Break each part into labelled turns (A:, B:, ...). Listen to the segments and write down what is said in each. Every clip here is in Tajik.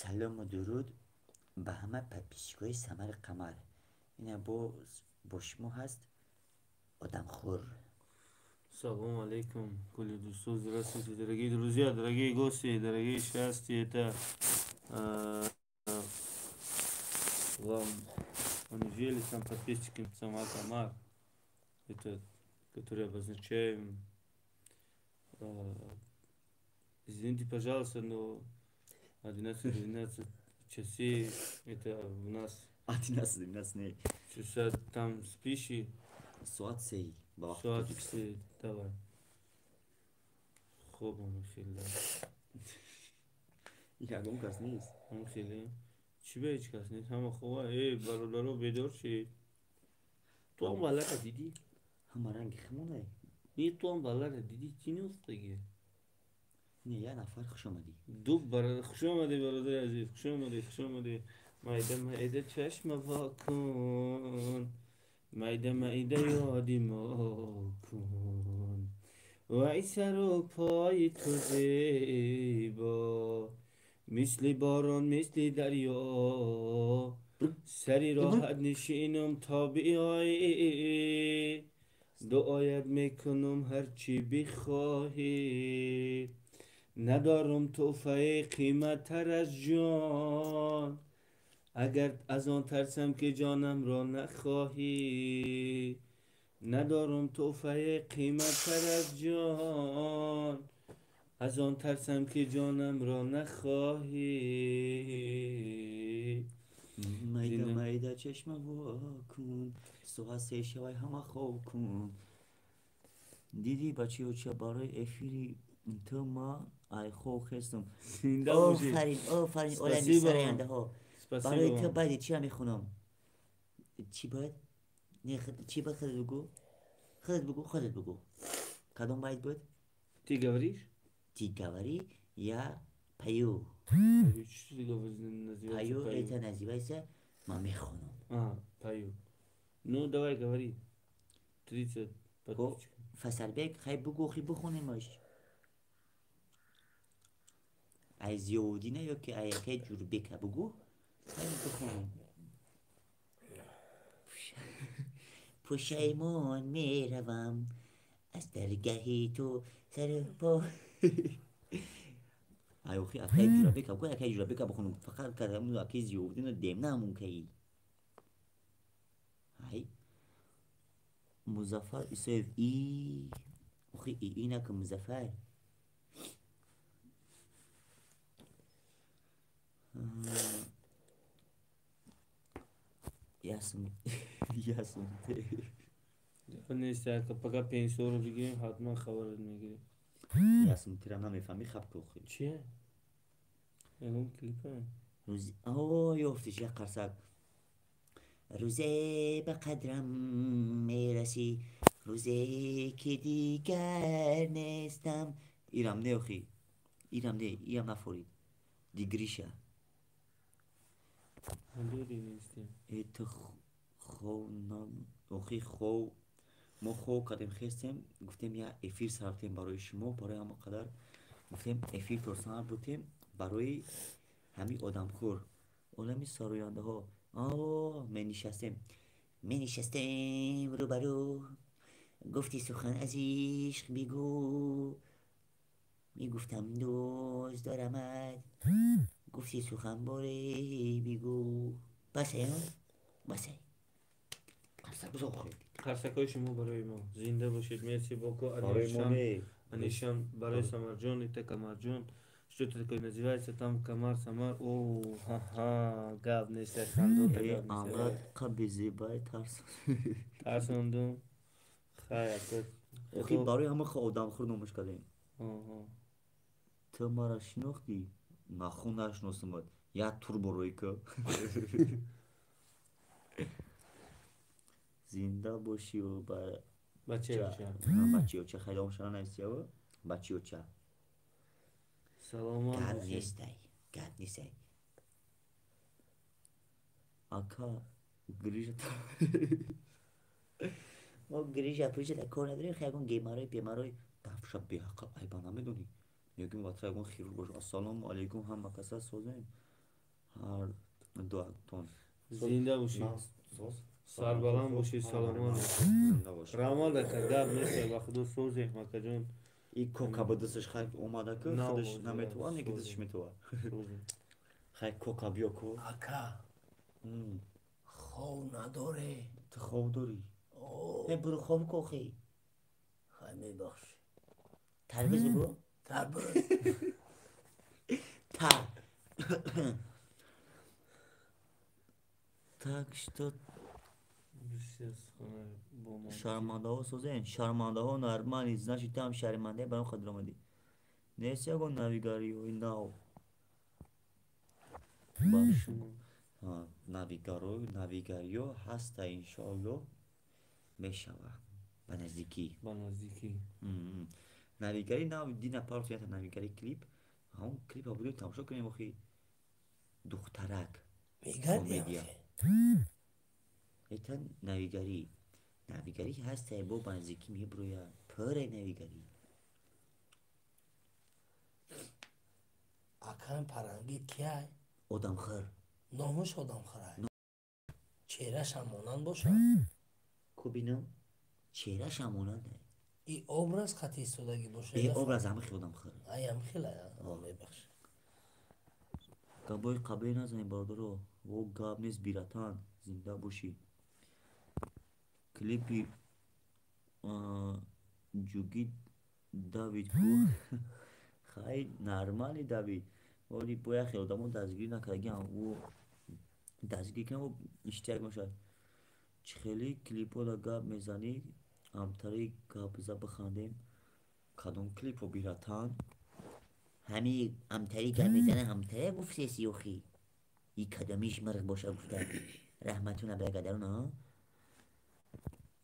A: سلام و درود به همه پیشگوی ثمر قمر. این با شما هست آدم خور.
B: Салам алейкум, Кулидусу, здравствуйте, дорогие друзья, дорогие гости, дорогие счастья. Это вам неужели сам подписчикам сама Камар, это, который обозначаем. Извините, пожалуйста, но 11-12 часей это у нас
A: آتی نست نه
B: часа там спиши,
A: ساعت سی با وقت
B: ساعت
A: ترک.
B: все, давай. خوبم خیلی.
A: یکم کس نیست.
B: هم خیلی چی به هیچ کس نیست، همه خوبه. ای برادرها بیدار شید. تو هم بلده دیدی؟
A: همه رنگ خمونه.
B: نی تو هم بلده دیدی چی نیست دیگه.
A: نه یه نفر خوش آمدی.
B: دو برادر خوش آمده، برادر عزیز خوش آمده، خوش آمده. مایده مایده چشم وا کن، مایده مایده یادی ما کن، وای سر و پای تو زیبا، مثل باران مثل دریا، سری راحت نشینم تا بیایی، دعایت میکنم هرچی بخواهی، ندارم توفه قیمت تر از جان، اگر از آن ترسم که جانم را نخواهی، ندارم توفه قیمت تر از جان، از آن ترسم که جانم را نخواهی.
A: مایده
B: زینه
A: مایده چشم وا کن، ساعت سی شوی همه خواب کن. دیدی بچه و چه برای افیری تو ما ای خوب خستم.
B: زنده باشی.
A: آفرین علمی
B: Спасибо вам.
A: سراینده ها.
B: Спасибо
A: برای تو
B: вам.
A: بعدی چی هم میخونم؟ چی باید؟ نه چی باید خودت بگو؟ خودت بگو کدوم باید بود؟
B: Ты говоришь?
A: Ти говори, я пою.
B: Пою. Что ты называется
A: Пою
B: пою?
A: это называется ما میخونم.
B: А, пою. Ну, давай говори. 30
A: خب
B: подписчиков.
A: فصل بگ خیلی بگو خیلی بخونیمش. از یهودی نه یا که ایکی جور بکه بگو خیلی بخونیم. پشیمان میروم از درگهی تو سر پا. ایو خی اکی جور بکه بگو اکی جور بکه بخونم فقط کلمه اکی زیودی نه دیم نمون که ای های مزفر ایسایف ای اخی ای نکن مزفر ясно ясно
B: نیست که پگه 500 رو بگیریم حتما خبرت میگیریم.
A: ясно تیرم نمیفهمی خب کوخی
B: چیه؟ اون کلیپه.
A: روز اوه یافتش یک قرصک روزی به قدرم میرسی روزی که دیگر نیستم ایرم نه اخی ایرم نه ایم نفورید دیگریشه
B: هنجوری نیستیم.
A: ایت خو نام اخی خو ما خو کردیم خستیم گفتیم یا افیر سرفتیم برای شما برای همه قدر گفتیم افیر ترسان بودیم برای همین آدم خور علمی سراینده ها می نشستیم رو برو گفتی سخن از عشق بگو میگفتم دوست دارمت گفتی سخن باره بگو بسه ها بسه قرصک بزا خورید
B: قرصکای شما برای ما زنده باشید. مرسی باکو
A: برای ما نه
B: Анишам, барай Самарджон, это Камарджон. Что это такое называется? Там Камар, Самар. О, ха-ха, гавный сахандон, гавный
A: امراد
B: сахандон.
A: قبل زیبای ترس
B: Тарсандон, хай, опять.
A: اخی
B: Это,
A: برای همه خود آدم خور نموش کردیم
B: ага.
A: تو ما را شناختی من خون نشناسمت یا تور بروی که زنده باشی و
B: Бача уча.
A: بچه چه خیلی همشنان نیستی و بچه چه
B: Саламан
A: گرد
B: баши.
A: نیستی گرد نیستی آکا گریج ما گریج اپریج در کار نداریم خیلی اگون گیمارای بیمارای دفشه بیحقا ایبا نمیدونی یکی باید خیلی اگون خیرور باشه السلام علیکم هم مکسه سازیم هر دوتون
B: زنده باشی،
A: سوز
B: سربلند باشی، سلامت باشی.
A: زنده باش.
B: رامال دکه گپ نیست با خود سوزی مکه جون.
A: این کوکا به دستش خیلی اومده که
B: نه
A: خودش
B: بازی
A: نمیتوانه یکی
B: سوزی
A: دستش میتوانه
B: سوزی.
A: خیلی کوکا بیا کو
C: اکا خواب نداره.
A: تو خواب داری
C: اوه
A: برو خواب کو خی
C: خیلی بخش
A: تربیز برو
C: تربیز
A: تر так что
B: بسیار خونه با ما
A: شرمنده ها سوزن شرمنده ها نرمانی значит там شرمنده برام خود آمدی نیست یا گون نویگاری و این ناو باش نویگاریو هسته انشالله میشوه به نزدیکی
B: با نزدیکی
A: نویگاری ناو دی نپار توی نویگاری کلیپ همون کلیپ ها بودیم تماشا کنیم اخی دخترک
C: میگردی
A: کمدیا
C: آخه
A: ایتا نویگاری هسته با به نزدیکی میگه بروی پر نویگاری
C: اکا پرنگی کیه
A: آدم خر
C: نامش آدم خره چهرش هم مانند باشه
A: کو بینم چهرش هموننده
C: ای obraz خط ایستادگی باشه
A: ای obraz همه خیلی آدم خره
C: ایم خیلی میبخش
A: گابای قبلی نزنی برادرو و گاب نیست بیرتان زنده باشی کلیپی جوگی داوید کو خیلی نرمالی داوید ولی باید خیلی آدمو دستگیری نکرده او دستگیری کنم و اشتیاق میشه خیلی کلیپو دا گاب میزنی همتری گاب بزا بخندیم کدوم کلیپو بیرتان همی همتری گاب میزنه همتری گفت سیوخی ای کدامیش مرغ باشه گفته رحمتونه برگدرون ها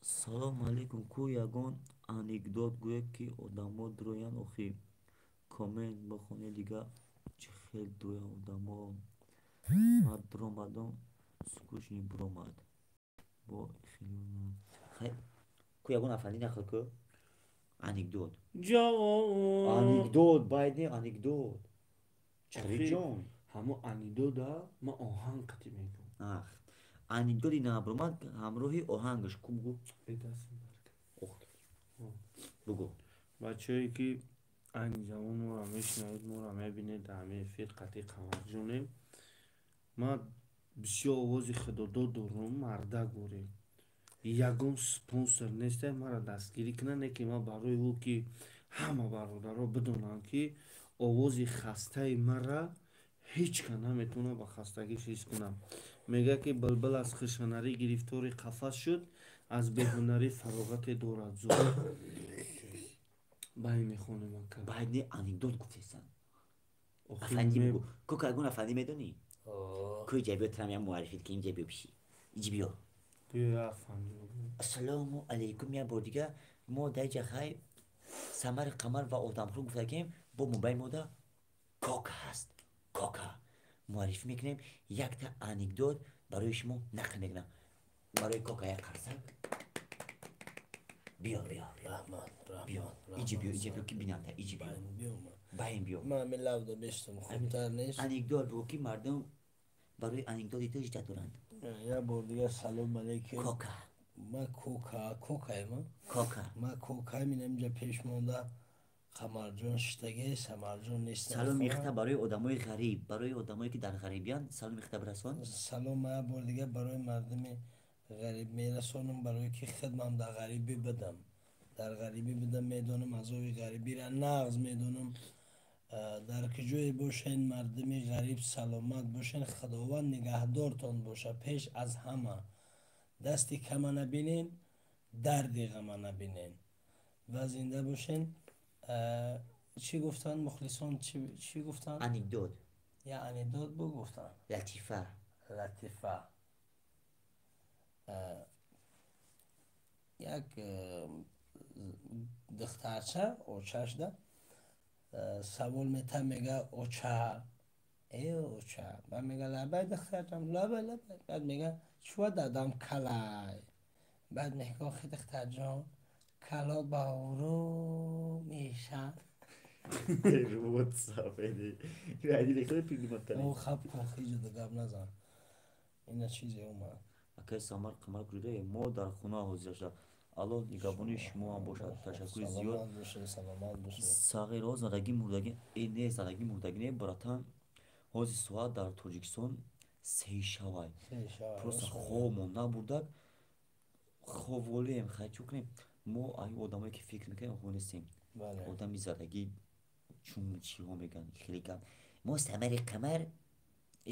A: سلام علیکم کو یگون انیکدوت گوه که آدما دروین اخی کامنت بخونه دیگه چه خیلی دوی آدما من درومدم سکوشنی برومد با خیلی خیلی کو یگون افندی نخل که انیکدوت
B: جان
A: باید نه انیکدوت چخری جون
B: همو انیدو دا ما آهنگ قطی میگم
A: انیکدوتی نه برومد همراهی آهنگش کو بگو بگو
B: بچه هایی که این زمان ما را میشنوید ما را میبینید همه فیل قطعی قمر جونیم ما بسیار آوازی خدادا دارم مرده گوری یگون سپونسر نیسته ما را دستگیری کنن که ما برای او که همه برادر را بدونن که آوازی خسته مرا هیچ که نمیتونه با خستگی چیز کنم میگه که بلبل از خشنری گرفتار قفس شد از بهنری فراغت دارد زود بایی میخونه من که
A: باید نه انیکدوت گفتیستن
B: آخی
A: افندی
B: می
A: بگو کو که اگون افندی میدونی کو اینجا بیا ترم یا معرفی که اینجا بیا بشی اینجا بیا
B: بیا افندی
A: السلام علیکم یا بار دیگه ما در اینجا خیلی سمر قمر و آدم خور گفته کیم با موبایل ما دا کوکا هست کوکا معرفی میکنیم یک تا انیکدوت برای شما نقل میکنم برای کوکا یک قرصک بیا بیا اینجا بیا که بینم تا اینجا بیا بایم بیا
C: من می لب دا بشتم خوبتر نیست
A: انیکدوت بگو که مردم برای انیکدوت ایتا ایجاد دارند
C: یه بار دیگه سلام علیکم
A: کوکا
C: ما کوکای
A: کوکا
C: ما کوکای مینم اینجا پیش مونده قمرجان شتگه سمرجان نیست
A: سلام میخته برای آدمای غریب برای آدمایی که در غریبیان سلام میخته برسون
C: سلام ما بار دیگه برای مردم غریب میرسونم برای که خدمم در غریبی بدم در غریبی بدم میدونم از اوی غریبی را نغز میدونم در کجای باشین مردم غریب سلامت باشین خداوند نگهدارتان باشه پیش از همه دستی کم نبینین دردی غم نبینین و زنده باشین چی گفتن مخلصان چی گفتن
A: انیکدوت
C: یعنی داد بو گفتن
A: لطیفه
C: لطیفه یک دخترچه اوچهش ده سوال میته میگه اوچه ای اوچه بعد میگه لبه دخترچم لبه بعد میگه چوه دادم کلای بعد میگه آخی دختر جان کلا با رو میشن
A: واتساب يعني داخل في المنطقة
C: او خب کن خیلی دگاب نزن اینا چیزی اومد
A: اکای سامر قمر گروده ما در خونه حاضر الان نگابونی شما هم باشد تشکر زیاد
C: سلامت باشه سلامت باشه
A: ساغر ها زندگی مردگی نه زندگی مردگی نه براتان حاضر سواد در تاجیکستان سه شوای
C: خیلی شاید
A: просто خوابمون نبردک خوابولیم خیلی کنیم ما این آدمایی که فکر میکنیم خود نیستیم
C: بله
A: آدمی زندگی چون چی ها میگن خیلی کم ما سمر قمر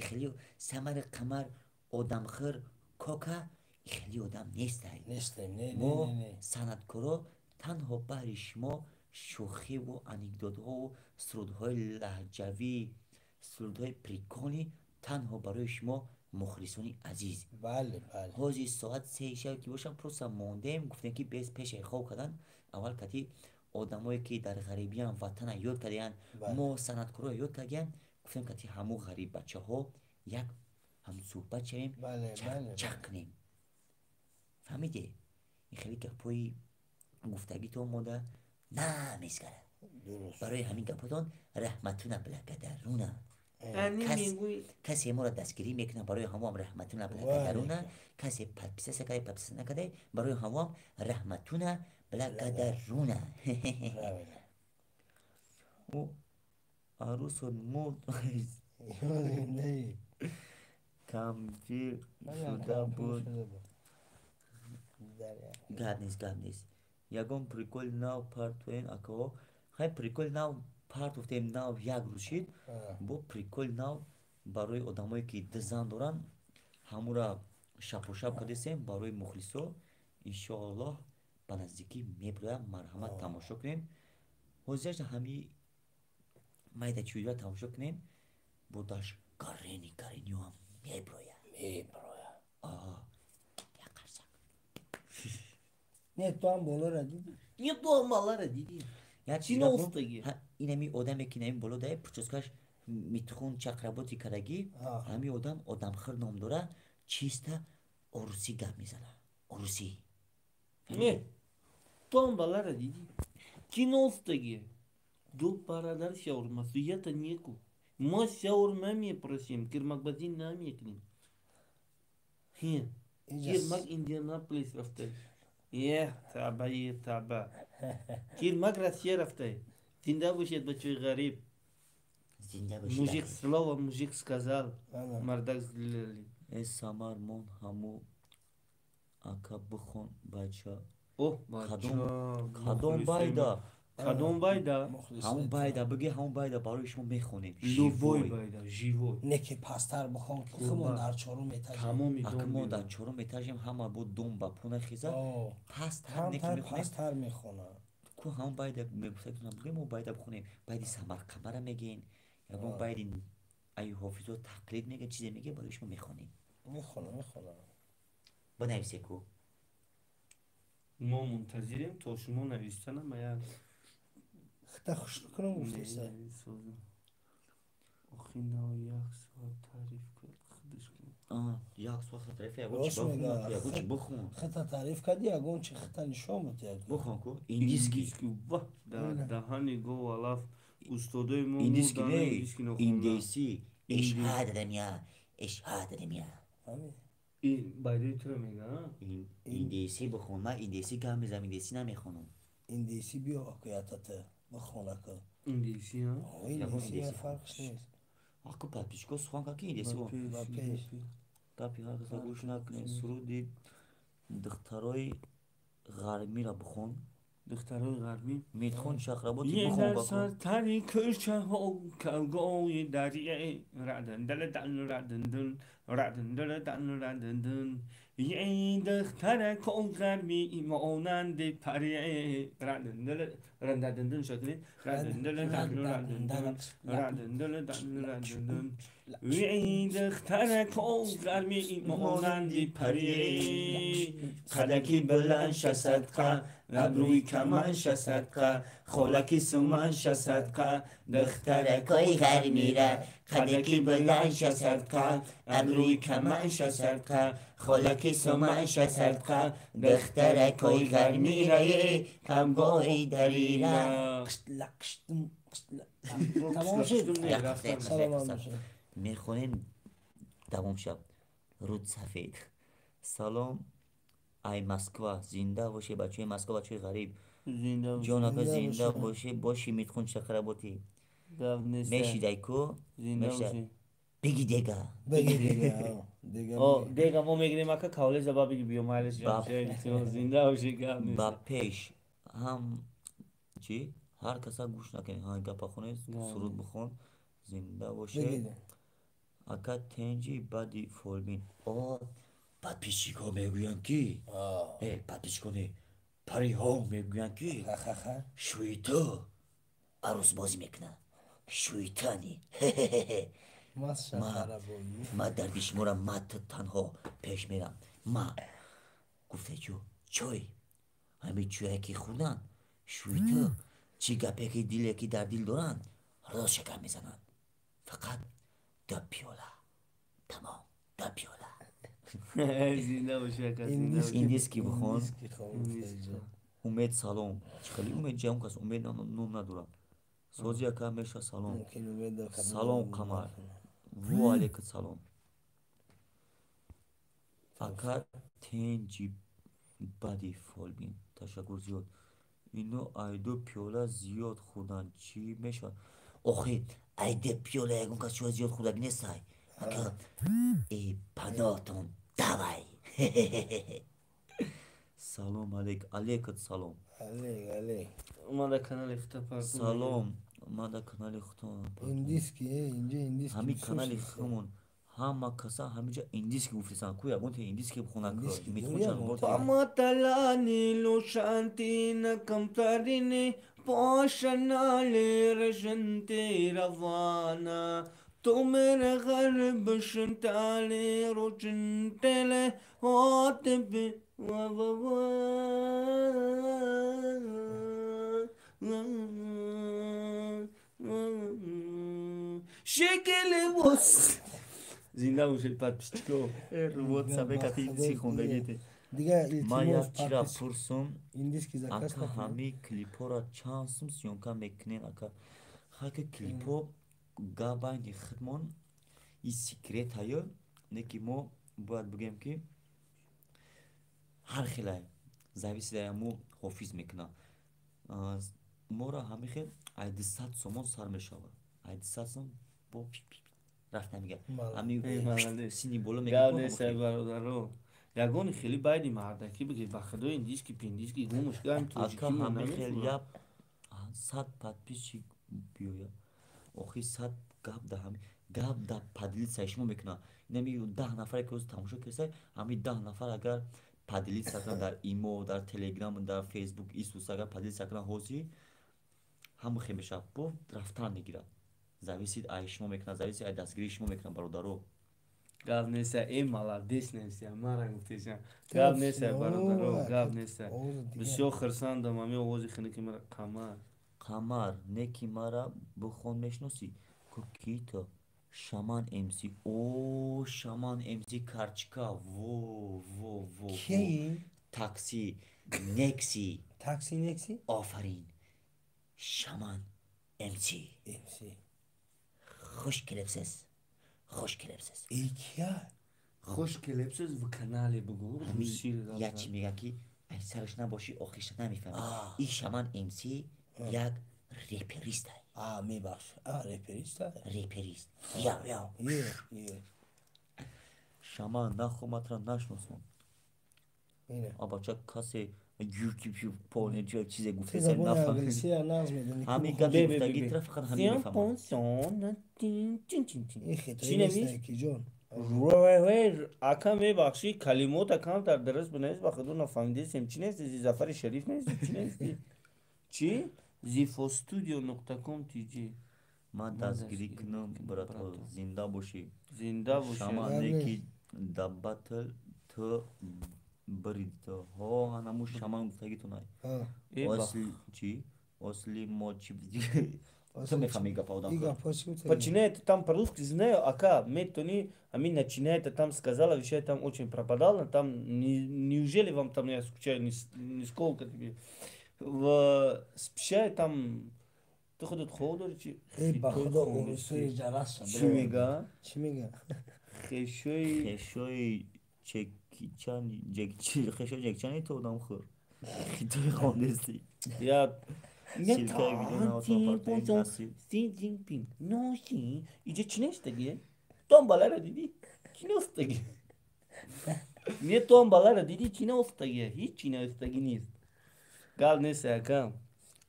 A: خیلی سمر قمر آدم خر کاکا خیلی آدم نیستیم
C: نیستیم نه
A: ما
C: نه نه
A: صنعتکارا تنها برای شما شوخی و انکدوت ها و سرودهای لهجوی سرودهای پریکانی تنها برای شما مخلصانی عزیز
C: بله بله
A: حاجی ساعت 3 شب که باشم پروسا موندیم گفتن که بیس پیش خواب کردن اول کتی آدمایی که در غریبیان وطن یاد کردن
C: بله.
A: ما صنعتکارا یاد کردن گفتن کتی همو غریب بچه ها یک هم صحبت شویم
C: بله بله
A: چک کنیم فهمیدی این خیلی گپای گفتگی تو ماده نمیسکره
C: درست
A: برای همین گپاتون رحمتونه بلکدرونه
B: یعنی میگوی
A: کسی ما را دستگیری میکنه برای همون رحمتونه بلکدرونه کسی پپسه سکره پپسه نکده برای همون رحمتونه بلکدرونه
C: بله
A: و عروس و مرد
C: نه
A: کمگیر شده بود گاد نیست یگان پریکول ناو پارت وین اکاو خیلی پریکول ناو پارت افتیم ناو یک روز شید با پریکول ناو برای آدمایی که دزن دارن همو را شب و شب کردیم برای مخلصا انشاءالله به نزدیکی میبرایم مرحمت تماشا کنیم حضرش همی مایده چویده تماشا کنیم بودش کارینی هم میبرایم آه یک قرصک
C: نه تو هم بالا را دیدی
B: یه دوماlara دیدی
A: یا
B: چی نوستگی
A: اینمی آدمی که نمی بالا داره پرچسکش میتخون چقرباتی کرگی همی آدم خر نام داره چیسته اروسی گپ میزنه اروسی
B: ne tombalara دیدی کی نوستگی دو برادر شاورما سویتا نیکو ما شاورما میپرسیم کرمک نمیکنیم کرمک ایندیاناپولیس رفته تابه کرمک روسیه رفته زنده باشید بچه غریب
A: زنده
B: мужик слово мужик сказал
C: Ага.
B: мордак сделали
A: سامر من همو اکا بخون بچه
B: о
A: کدوم بایده
B: کدوم байда
A: همون بایده بگی همون بایده برای شما میخونیم
B: любой байда живой
C: نه که پستر بخون که خمون در چارو میتاجیم
B: тамоми
A: اکما
B: дом
A: در چورم میترجم همه بود دوم با پونه خیزه پس هر
C: هم
A: نکی
C: تر
A: میخونیم
C: پستر میخونه
A: کو همون بایده میگفته کنم بگیم و بایده بخونیم بایدی سمر قمره میگین یا با بایدی ای حافظو تقلید میگه چیزی میگه برای شما میخونیم
C: میخونه
A: بنویسه کو
B: ما منتظریم تا شما نوشتن ما یک
C: خطا خوش کنم گفتی سه
B: آخی نه یک ساعت تعریف کرد خودش کن
A: یک سوخت طرفه
C: راست میگه.
A: یا گوچ بخون
C: خطا تعریف کردی اگون چه خطا نشان بوده
A: بخون کو ایندیسکی
B: ایندیسکی وا در دهانی گو الاف استادای ما
A: ایندیسکی
B: مردن
A: نه
B: ایندیسکی نخوندن
A: ایندیسی اشهاد دمیا اشهاد دمیا
B: این بایده تو رو میگه
A: ایندیسی بخون من ایندیسی که هم میزم ایندیسی نمیخونم
C: ایندیسی بیا اکیاتته بخونه که
B: ایندیسی ها
C: ایندیسی ها فرقش نیست
A: آکو پاپیشکو سوان که ایندیسی و پاپی ها کسا گوش نکنه سرودی دخترای غربی را بخون
B: دخترای غربی
A: میتخون شقرباتی
B: یه
A: بخون
B: در
A: بخون
B: سرتری کرچه ها کلگوی دریه ردن دل دن ردن دن ردن دل دن ردن دن یه دختر کن غربی مانند پریه ردن دل ردن دن شکلی ردن دل دن ردن دن ردن دل دن ردن دن یه دختر کن غربی مانند پریه خلکی بلند شصدقه ابروی کمانش صدقه خولکی سمانش صدقه دخترکای غرمیره خلکی بلندش صدقه ابروی کمانش صدقه خولکی سمانش صدقه دخترکای غرمیره کمگوی دریره
C: تمام شد
A: یک دقیقه
C: سلام
A: یک
C: باشه
A: میخونیم تمام شب رود سفید سلام ای مسکو زنده باشه بچه مسکو بچه غریب
B: زنده
A: جان
B: باشی.
A: آقا
C: زنده
A: زنده
C: باشه.
A: باشه باشی میتخون چقدر بودی
B: گپ نیست.
A: میشیدی کو
B: زنده
A: میشد
B: باشی.
A: بگی دیگه
C: بگی دیگه دیگه
B: دیگه ما میگیریم اکا کاوله زبا بگی بیو مایلش
A: باب.
B: جمشه زنده باشی گپ نیست.
A: با پیش هم چی هر کسا گوش نکنی های گپا خونه سرود بخون زنده باشه
C: بگی
A: اکا تنجی بدی فولبین او بعد پیشی که میگوین کی بعد پیش کنی پری ها میگوین کی شویتو عروس بازی میکنه شویتانی
C: ماست
A: ما
C: خرابویی
A: ما در شما را ما تنها پیش میرم ما گفته جو چوی همین چویه که خوردن شویتو چی گپه که دیله که در دل دارن راز شکم میزنن فقط دو پیوله تمام دو پیوله
B: زنده باشی اکا
C: این
B: زنده
C: دیسک
B: باشی.
A: این دیسکی بخون
C: این دیسکی خون فیجا
A: امید سلام خیلی امید جمع کس امید نام ندارم سوزی اکا میشه سلام
C: ممکن اومد
A: سلام قمر و علیک سلام اکا تنجی بدی فولبین تشکر زیاد اینو ایدو پیوله زیاد خوردن چی میشه آخه ایده پیوله یکون کس شو زیاد خوردن نیست اکا ای پناهتون دوای سلام علیک علیکت سلام
C: علی
B: ما در کانال افتاپار
A: سلام من در کانال خودم
C: این دیسکی اینجا این دیسکی
A: همین کانال خودمون همه کسا همینجا این دیسک گفتن کویا گفت این دیسک بخونن که
C: دیسک
A: میتخون
C: دنیا
A: چند
C: بود.
A: بود
B: Pamatalani lo shantina kamtarini poshanale rajante ravana tumere gharb shantale rojntele hotbe wa wa wa şekeli boz زنده باشید پد پیشتکو روبوت سبه کتی سی خوندگیتی
C: دیگه
A: ما یا
C: التماس
A: چرا
C: پاپیس
A: پرسم
C: این دیسکی زکاس
A: اکا
C: نکنه
A: همی کلیپو را چانسم سیونکا میکنین اکا خاک کلیپو گابانی خدمون ای سیکریت هایو نکی مو باید بگیم که هر خیلی زویسی داره مو حافظ میکنه مو را همی خیل ایدی ست سومون سر میشاور ایدی ست سومون با رفت نمیگه همی سینی بولو میگه
B: گاو نیست برادرو یگان خیلی باید مردکی بگی بخدا این دیسکی پین دیسکی گومش گایم توشی
A: اکا
B: کی من
A: همی خیل
B: نمیفورم
A: یا صد پد پیشی بیویا آخی صد گاب ده همی گاب ده پدلیت سایشمو میکنه نمی 10 نفر که روز تماشا کرده همی 10 نفر اگر پدلیت سکنن در ایمو در تلگرام در فیسبوک ایسوس اگر پدلیت سکنن هوسی همو خیلی میشه بو رفتن میگیره зависит айшмо мекунад зависит ай дастгирии шумо мекунад бародаро
B: گاو نیست این молодец نیست مرا گفتیشم گاو نیست برادرو گاو نیست بسیار خرسان دم همی آوازی خنی که مرا قمر
A: قمر неки мара бухон мешноси ку ки то шаман мс о шаман мс карчка во
C: کی
A: такси некси
C: تاکسی نکسی
A: آفرین شامان امسی
C: امسی
A: خوش کلپسس خوش کلپسس
C: ای کیا
B: خوش کلیپسز و کانالی بگو
A: یا چی میگه که ای سرش نباشی آخیش نمیفهمی این شامان امسی یک ریپریست
C: میبخش ریپریست
A: ریپریست یا
C: یه
A: شامان نخو مطرح نشناسون
C: اینه
A: آبا چه کسی یوتیوب پونه چه چیزی گفته
C: تو
A: سر
C: زبان
A: نفهمی
C: انگلیسی را ناز میدونی
A: همین
C: که
A: گفته گفتگی طرف فقط همین میفهمم
C: این
B: چی
C: خطایی
B: نویس؟
C: نیست کی جون
B: روی اکا میبخشی کلمات اکام در درست بنویس بخدو نفهمیدیسیم چی نیست زی زفر شریف نیست چی نیست چی zifostudio.com تیجی
A: من دستگیری کنم برات زنده باشی
B: زنده باشی
A: شما نکی دباتل تو برید تو ها هنمو شما گفتگی تو نای اصلی چی اصلی ما چی تو میفهمی گپا
C: і
A: آدم
C: гапосу
B: Починает там по-русски знаю, ака, метони, а ми начинает там сказала, вещай там очень пропадала, там неужели вам там я скучаю нисколько тебе. В спещай там تو خودت خود داری چی؟
C: ای با
B: خیتوی
C: خدا
B: خونستی.
C: اورسوی جرس
B: چی میگه؟
C: چی میگه؟
B: خشوی
A: خشوی چکیچان خشوی جکچانی تو دام خور خیتوی خواندستی
B: یا
A: Silka video na to apartment nasıl?
B: Xi Jinping nosi iyice Çin'e istedi. Tombalara dedi. Çin'e istedi. Niye tombalara dedi Çin'e istedi. Hiç Çin'e istedi değil. Gal neyse akam.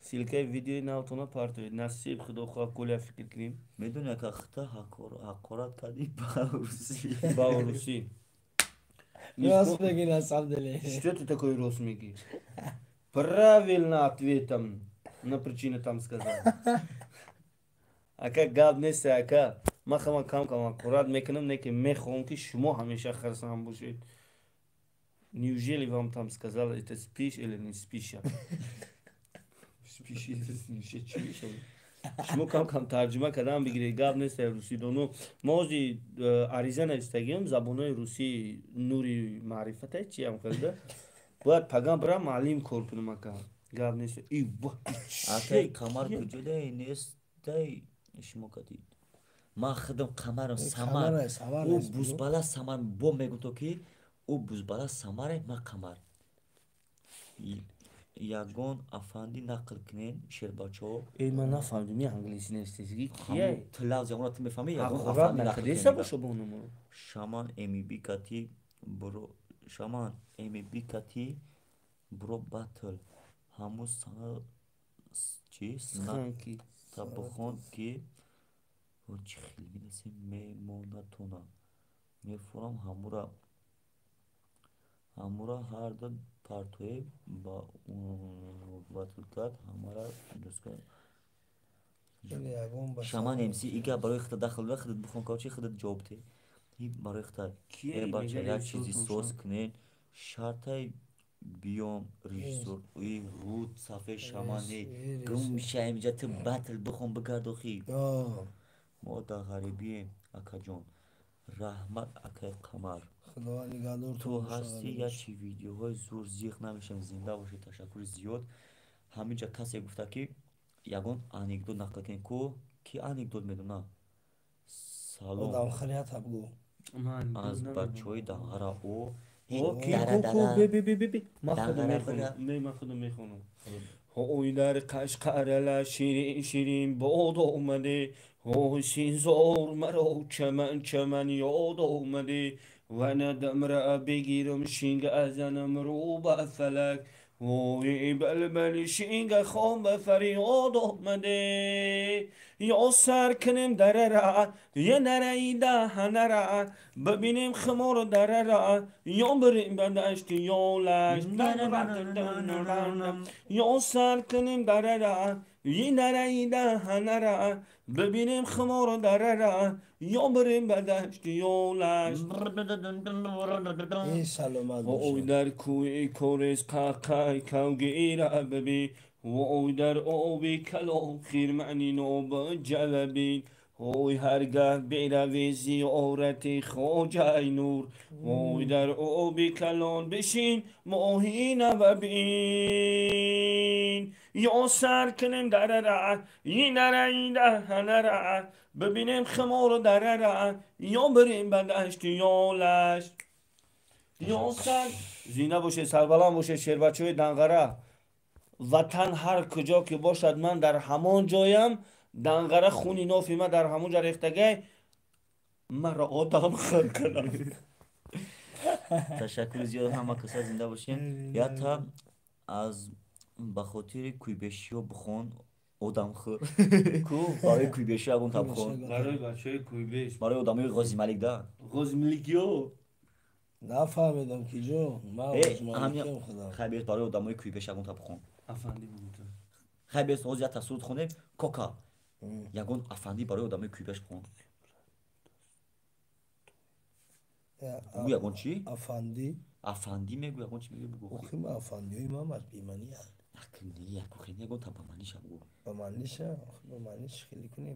B: Silka videoyu na to apartment nasıl خدا خواه کل فکر کنیم
A: میدونه که خطا حقارت کردی با روسی
B: با روسی
C: راست بگی نصب دلی
B: Что ты такой рос миги? Правильно ответом на причину там сказал. А как гад несе, ака махама кам аккурат мекунам неки мехоҳам ки шумо ҳамеша харсан бошед. Неужели вам там сказал это спиш или не спиша? Спиш или не спиш? شما کم ترجمه کردن بگیرید گپ نیست روسی دونو موزی عریضه نستگیم زبانای روسی نوری معرفته چی هم کرده باید پگم برم معلم کار کنم اکا گپ نیست ای با
A: اتای کمر کجوده نیست دای شما کدید ما خودم کمرم سمر او بوزبالا سمر بو میگو تو که او بوزبالا سمره ما کمر یگان افندی نقل کنین شرباچو
B: ای من نفهمیدم یه انگلیسی نستیزگی
A: همون
B: کیه؟
A: تلاوز یگان تو میفهمی یگان
B: حقورت
A: افندی نقل
B: نکردیسه
A: کنین
B: باشه بونمو
A: شامان امی بی کتی برو شامان امی بی کتی برو باتل همون سنا چی سنا
B: سخنکی
A: تا بخون که و چی خیلی بینسی میمونتونا میفورم همورا هر دو پارتوی با باتل کات همورا دوست کن شامان امسی ایگه برای خود داخل و خودت بخون کارچی خودت جواب تی این برای خود
B: کیه
A: بچه
B: میگه
A: یک چیزی سوس کنین شرطای بیام ریسور ای رود صفحه شامانی گم میشه اینجا تو باتل بخون بگرد و خی ما در غریبی اکا جون رحمت اکا قمر
C: خدا نگهدار
A: تو هستی یا چی ویدیوهای زور زیخ نمیشم زنده باشی تشکر زیاد همینجا کسی گفته که یگان انیکدوت نقل کنی کو کی انیکدوت میدونه سلام
C: آدم خریت هم گو
A: از بچه های دنغره او
B: من خودم میخونم هوی در قشقرله شیرین شیرین باد اومده هوشین زور مرا چمن یاد اومده و ندم را بگیرم شینگ ازنم رو به فلک وی بلبل شینگ خام به فریاد آمده یا سر کنیم دره را یه نره دهنه را ببینیم خمار دره را یا بریم به دشت یا لشت یا سر کنیم دره را یه نره دهنه را ببینیم خمار دره را یا بریم به دشت یا لشت
C: این سلامت
B: وای
C: باشه
B: در کوی کورس قاقای کوگی را ببین وای در آبی کلام خیر معنی نوب جلبین وای هرگاه بیروی زیارت خواجه نور وای در آبی کلان بشین ماهی نبین یا سر کنیم دره را این دره دهنه را ببینیم خمار دره را یا بریم به دشت یا لشت یا سر زینه باشه سربلند باشه شیربچه دنغره وطن هر کجا که باشد من در همان جایم دنغره خونی نافی من در همون جا ریختگی مرا آدم خر کنم
A: تشکر زیاد همه کسا زنده باشین یا تا از بخاطر کویبشی و بخون آدم خور برای کویبشی اگون تا بخون
B: برای بچه های کویبش
A: برای آدمی غازی ملک ده
B: غازی ملکیو
C: نفهمیدم کی جو من
A: همین خیلی برای آدمای کویبش اگون تا بخون
B: افندی بود
A: خیلی از یا تصورت خونه کوکا یگون افندی برای آدمای کویبش بخون گوی یگون چی؟ افندی میگو یگون چی میگو بگو
C: اوخی ما افندی های ما از بیمانی هست
A: نکنی یکو خیلی یگون تا بمانیش هم بگو
C: بمانیش هم بمانیش خیلی کنی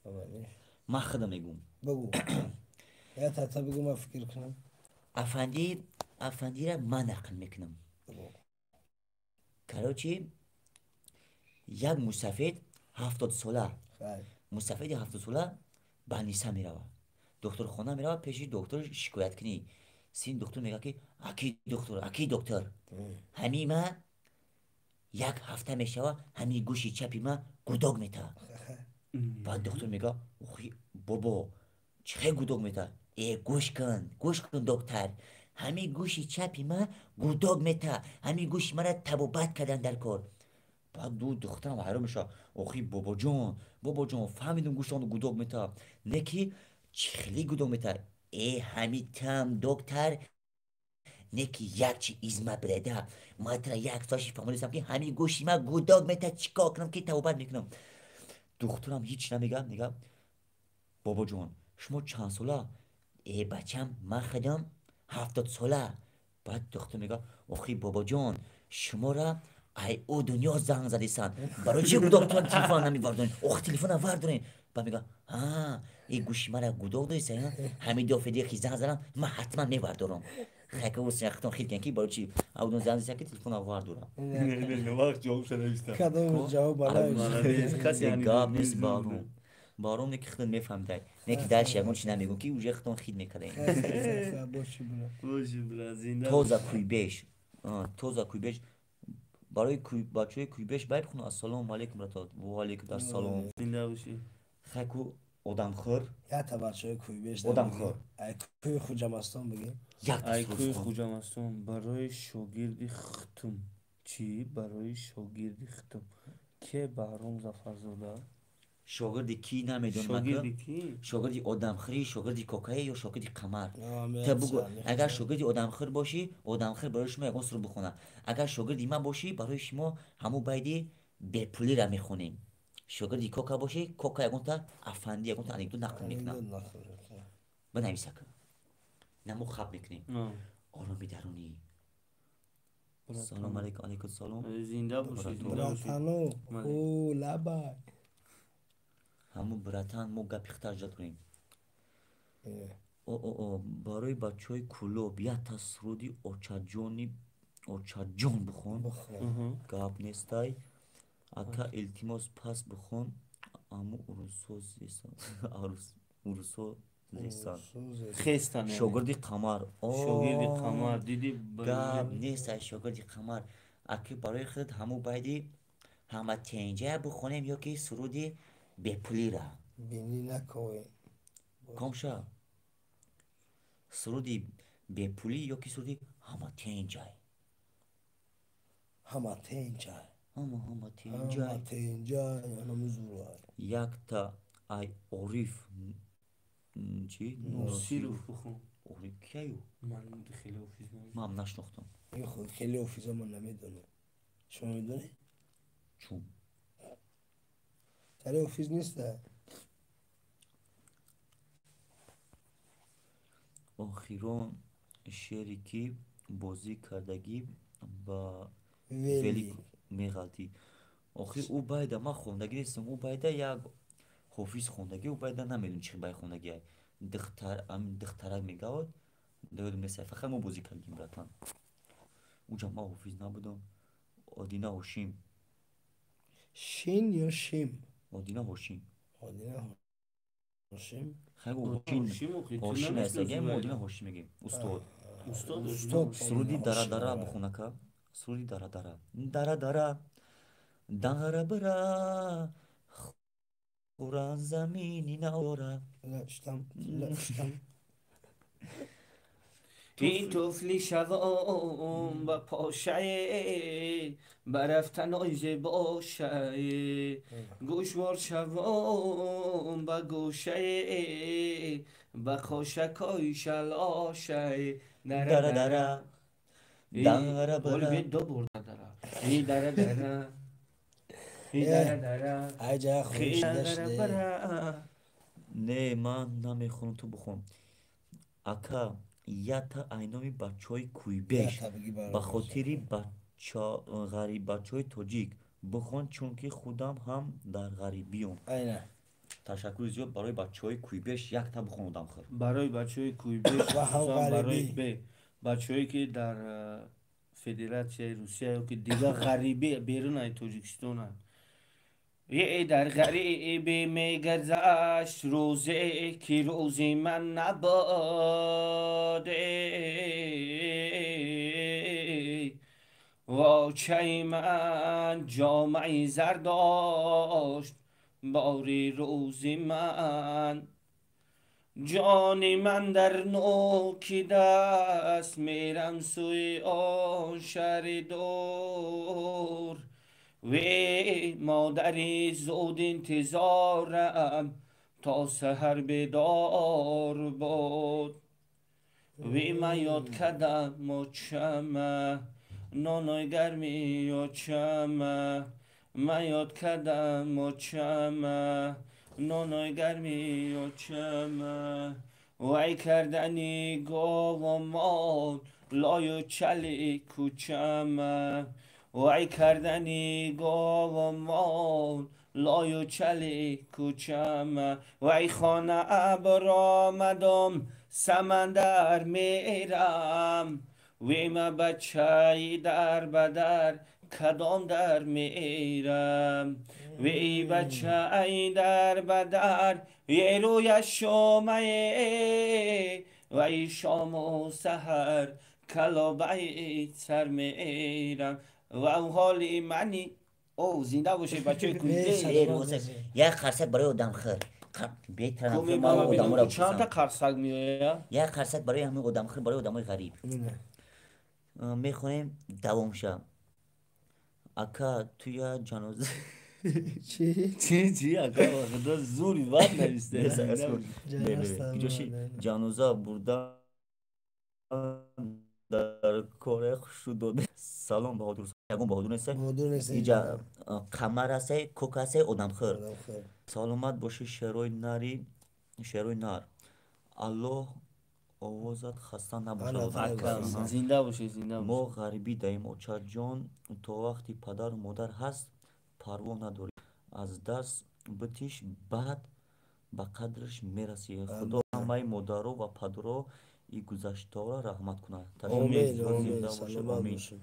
C: بمانیش
A: من خودم میگم
C: بگو یا تا بگو من فکر کنم
A: افندی را من نقل میکنم کارو چی؟ як мусафид 70 сола
C: خیر
A: мусафиди 70 сола ба ниса меравад духтурхона меравад пеши доктор шикояткунӣ син доктор мегӯяд ки аки доктор ҳами ма як ҳафта мешава ҳами гӯши чапи ма гудок метавад баъд доктор мегӯяд охи бобо чихе гудок метавад гӯш кун доктор ҳами гӯши чапи ма гудок метавад ҳами гӯши мара табобат кардан дар кор баъд духтарам ҳайрон мешавад охи бобоҷон фаҳмидум гӯштон гудок метавад не ки чихелӣ гудок метавад ҳами там доктор не ки якчи изма биреда матра як соаши фаҳмидистам ки ҳами гӯши ма гудок метавад чӣ кор кунам ки табобат мекунам духтурам ҳеч намегӯяд мегӯяд бобоҷон шумо чанд сола бачам ман худам 70 сола баъд духтур мегӯяд охи бобоҷон шумора ай у дунё занг задисан барои чӣ гудоктон телефон намевардорен охи телефона вардорен баъд мегӯяд гӯши мара гудок додисан ҳамин дофеде ки занг задам ман ҳатман мевардорам хайкавусяхтон хит кен ки барои чӣ авдон занг задисан ки телефона вардорам
C: کدام جواب بالای
A: гап нест баром не ки худон мефаҳмидай не ки дальше ягон чи намегӯм ки уже худон хит мекардаем
C: باشی برو
B: باشی بلا زنده
A: тоза кӯйбеш барои бачаҳои кӯйбеш бай бихӯн ассалому алайкум ратот ва алайкум ассалом
B: زنده باشی
A: хайку одамхӯр
C: یا تا بچه های کوی بیش
A: آدم خور.
C: کوی خوجمستان بگی
B: айкӯи хуҷамастон барои шогирди хутум чӣ барои шогирди хутум ке баҳром зафарзода
A: шогирди кӣ намедонам
B: шогирди кӣ
A: шогирди одамхӯрӣ шогирди кокае ё шогирди камар
C: میاد
A: та бугӯ
C: سر، میاد
A: агар
C: سر.
A: шогирди одамхӯр бошӣ одамхӯр барои шумо ягон суруғ бихона агар шогирди ман бошӣ барои шумо ҳамун байди бепулира мехонем шогирди кока бошӣ кока ягонта афанди ягонта анекдот нақл мекунам
C: Anekdot nakıl.
A: бинависа намо хаб мекунем
B: آه.
A: ороми дарунӣ салом алейкум алейкум салом
B: زنده باشی زنده باشی
C: Bratano,
B: Mane.
C: o labay.
A: ҳамун братан мо гапи хитаждат кунем
C: Ee,
A: барои бачаҳои кӯлоб якта суруди очаҷон бихон
C: Bakın.
B: آها.
A: гап нестай ака илтимос пас бихон аму урусо зесан
C: Söz
B: خستن yani.
A: шогирди қамар
B: شاگرد قمر دیدی
A: гап нестай шогирди қамар аки барои худат ҳамун байди ҳама тенҷа бихонем ё ки суруди бепулира
C: beni nakoy.
A: комша суруди бепулӣ ё ки суруди ҳама тенҷай
C: Hama tencay.
A: ҳама
C: Hama
A: тенҷай
C: tencay. Anamız var.
A: якта ай ориф чӣ
B: نوسیروف بخون
A: ориф кияю
B: من خیلی حافظ نمی‌شم.
A: ман нашнохтам
C: این خود خیلی ofis ama نمیدونه. شما میدونی؟
A: чун
C: تره ofis نیست.
A: охирон шеъре ки бозӣ кардагӣ ба
C: Veli.
A: велик меғалтӣ охир ӯ байда ман хондагӣ нестам ӯ байда як ҳофиз хондагӣ ӯ байда намедонам чӣ бай хондагӣ духтарак мегавад доёдум несай фақат мо бозӣ кардагим братан уҷа ман ҳофиз набудам одина ҳошим
C: Şin ya şim?
A: одина ҳошим
C: Adına Hoşim.
A: хайгу
B: Ҳошим оқи, ту
A: ҳошим
B: намешнаси
A: астагем
B: байда?
A: одина ҳошим мегем устод
B: استاد
C: Устод.
A: суруди
C: Ҳошим,
A: дарадара
C: ара.
A: бихунака суруди дарадара дарадара дарабара хӯран замини наора
C: La ştam. La ştam.
B: این طفلی شوام و پاشه برفتن آیزه باشه گوشوار شوام و گوشه و خوشکای شلاشه
A: دره دره دره
B: قول
A: بره
B: بید دو برده داره ای دره دره ای دره دره
C: Ay caya
B: ای
C: خوش
B: دره
C: داشته.
B: بره
A: не ман намехонам ту бихон ака ята айноми бачаҳои кӯйбеш
C: Ya tabii ki
A: ба хотири бачаҳои тоҷик бихон чунки худам ҳам дар ғарибиём
C: Aynen.
A: ташаккури зиёд барои бачаҳои кӯйбеш якта бихон одамхӯр
B: برای بچه های کویبش
C: و
B: خصوصا برای
C: غریبی.
B: بچه هایی که در فدراسیای روسیه یا که دیگه غریبی بیرون از تاجیکستان هست یه در غریبی میگذشت روزی که روزی من نباده واچه من جامعی زر داشت باری روزی من جانی من در نوکی دست میرم سوی آن شهر دور وی مادری زود انتظارم تا سحر بیدار بود وی من یاد کردم مچمه نانای گرمی یاچمه من یاد کردم مچمه نانای گرمی یاچمه وی کردنی گاوامان لای چلی کوچمه وی کردنی گاوامان لای چلی کوچمه وی خانه برآمدم سمندر میرم وی ما بچه در بدر کدام در میرم وی بچه در بدر یه روی شامه وی شام و سهر کلابه سر میرم و حالی منی او زنده باشه بچه
C: به
B: کنده
C: سلامت
A: حسین
C: باشی.
A: یک خرسک برای آدم خیر بیایید طرف
B: کمی
A: ما
B: بابا
A: آدم
B: بینم
A: را
B: که چند تا
A: بپرسم
B: قرصک میآید
A: یک خرسک برای همه آدم خیر برای آدم های غریب
C: نه.
A: میخونیم دوامشم اکا توی جنازه
C: چی؟
B: چی اکا خدا زوری بد نوشته
A: Neyse Esmer.
C: جان استم
A: Gidiyorsun
C: اومده.
A: Canuza buradan در کره شد سلام بهادر یگون بهادر نیست
C: بودو نیست
A: اینجا قمر است کوک است آدم خیر
C: آدم خیر.
A: سلامت باشی شروع ناری شروع نار الله آوازت خسته نباشد
C: آنا
A: آدم
C: فرق
A: خیر.
C: است.
B: زنده باشه زنده
A: ما
B: باشه
A: غریبی داریم اوچا جان تا وقتی پدر و مادر هست پروا نداری از دست بتیش بعد به قدرش میرسی خدا همه مادرها و پدرها این گذشته را رحمت کنه
C: آمین
A: زیاد
C: آمین
A: زنده باشه
C: سلامت
A: آمین
C: باشین.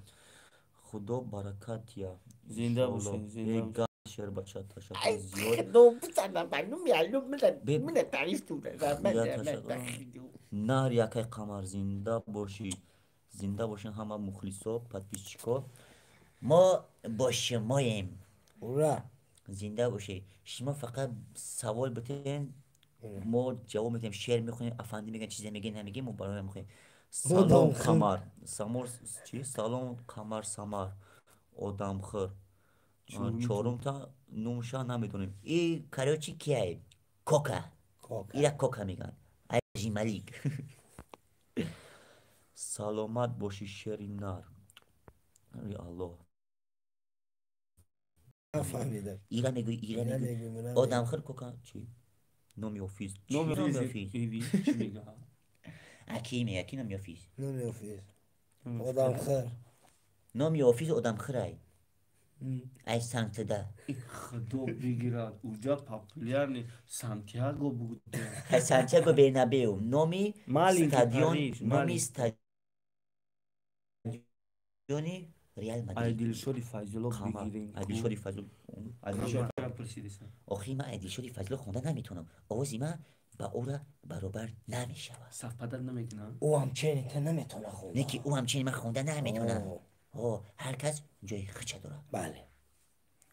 A: خدا برکت یا
B: زنده باشه زنده باشه
A: شعر بچه تشکر زیاد
B: خدا بزنم معلوم معلوم
A: بب-
B: من تعریف تو
A: یا تشکر نهر یکای قمر زنده باشی زنده باشین همه مخلصا پدپیچکا ما با شماییم
C: اورا.
A: زنده باشی شما فقط سوال بتین ما جواب میدیم شعر میخونیم افندی میگن چیزی میگه نمیگه ما برای میخونیم سلام
C: آدم خیر.
A: قمر سمر چی سلام قمر سمر آدم خیر چهارم تا نومشا نمیدونیم این کاریوچی کیه کوکا
C: کوکا.
A: اینا کوکا میگن عجی ملیک سلامت باشی شعر نر ای الله
C: نفهمیدم.
A: ایران میگوی ایران
C: اینا
A: میگوی
C: میگیم اینا
A: آدم
C: میگیم.
A: خیر کوکا چی نامی آفیس چی
B: نام
A: نامی
B: ریزی
A: آفیس
B: ایوی چی میگه
A: اکی اکی نامی آفیس
C: نمی آفیس. آدم خیر.
A: نامی آفیس آدم خیر ای سنتده
B: خدا بگیرد اونجا پاپولیر نی سانتیاگو بوده
A: سانتیاگو برنابئو نامی
B: مالین که
A: استادیون
B: پاریس
A: نامی
B: مالین
A: استادیونی ریال مادرید
B: ایدیل شدی فایزلو
A: قمر
B: بگیرین
A: عدیل شدی فضل عدیل شدی
B: کامرا پرسیدیسن
A: آخی من عدیل شدی فضل خونده نمیتونم آوازی من با او را برابر نمیشود
B: صف پدر نمیکنن
C: او همچنین که نمیتونه خونده.
A: نکی او همچنین من خونده نمیتونم
C: آه.
A: آه هر کس جای خچه داره
C: بله.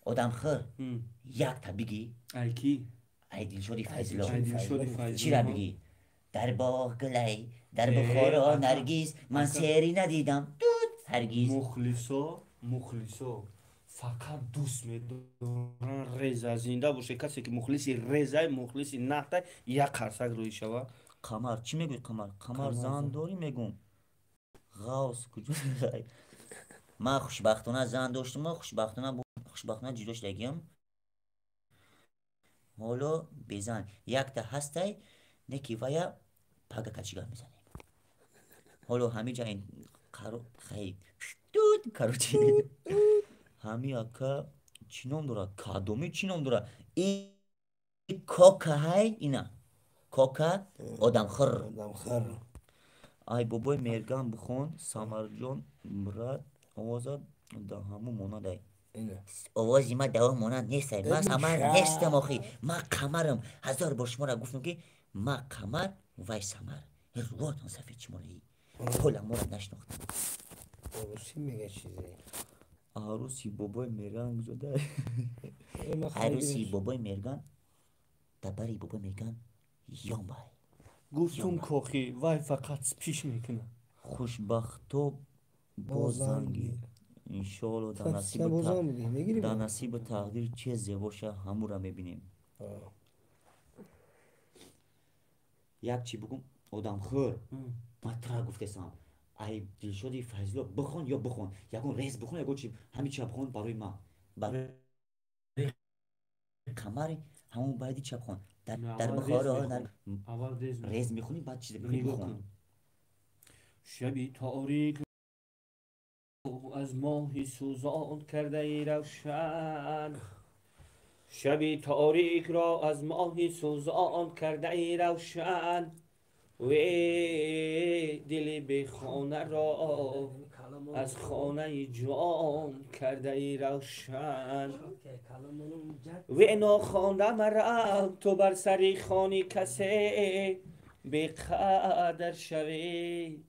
A: آدم خیر یک تا بگی
B: ایکی
A: عدیل شدی
C: عدیل
A: فضل
B: ایدیل شدی
C: فایزلو.
A: چی را
B: فایزلو
A: بگی در باغ گلی در
B: اه،
A: بخارا
B: اکا.
A: نرگیز من
B: اکا.
A: سری ندیدم دود هرگیز
B: مخلصا فقط دوست میدارن رضا زنده باشه کسی که مخلصی رضا مخلصی نقطه یک خرسک روی شود
A: قمر چی میگوی قمر قمر
B: قمر
A: زن
B: زن.
A: داری میگم غاوس کجا من خوشبختانه زن داشتم و خوشبختانه جلوش لگیم حالا بزن یک تا هسته نکی ویا پاگا کچیگاه میزنیم حالا همه جا این خیلی دود کاروچی همی اکا چی نام داره کادومی چی نام داره این کوکا های اینا کوکا آدم خر
C: آدم خیر.
A: ای بابای مرگان بخون سامر جان مراد آوازد دا همو مونا دای
C: اینه
A: آوازی ما دوام مانند نیست. ما
C: ببین
A: قمر
C: شب.
A: نیستم آخی. ما قمرم. 1000 بار شما را گفتم که ما قمر وای سمر. رواتون سفید شما ای حالا ما را نشناختم.
C: عروسی میگه چیزی
A: عروسی بابای مرگان گذاده.
C: ما
A: عروسی
C: خیلی
A: بابای مرگان دبری بابای مرگان یام بای.
B: گفتم کاخی وای فقط پیش میکنه.
A: خوشبختو بازنگی انشالله در
C: چه بازم میگی میگیری
A: در
C: با
A: نصیب تقدیر چه زیباشه همو را میبینیم. یک چی بگم آدم خور من ترا گفتم ای دل شدی فضلا بخون یا بخون یکون ریز بخون یا چی همین چی بخون برای ما برای قمر همون بعدی چی بخون در بخار
B: اول
A: ریز میخونی بعد چیز بخونی بخون.
B: شبی تاریک از ماهی سوزان کرده ای روشن. شبی تاریک را از ماهی سوزان کرده ای روشن. و دل بی خانه را از خانه جان کرده ای روشن. و ناخوانده مرا تو بر سری خانی کسی بی قدر شوی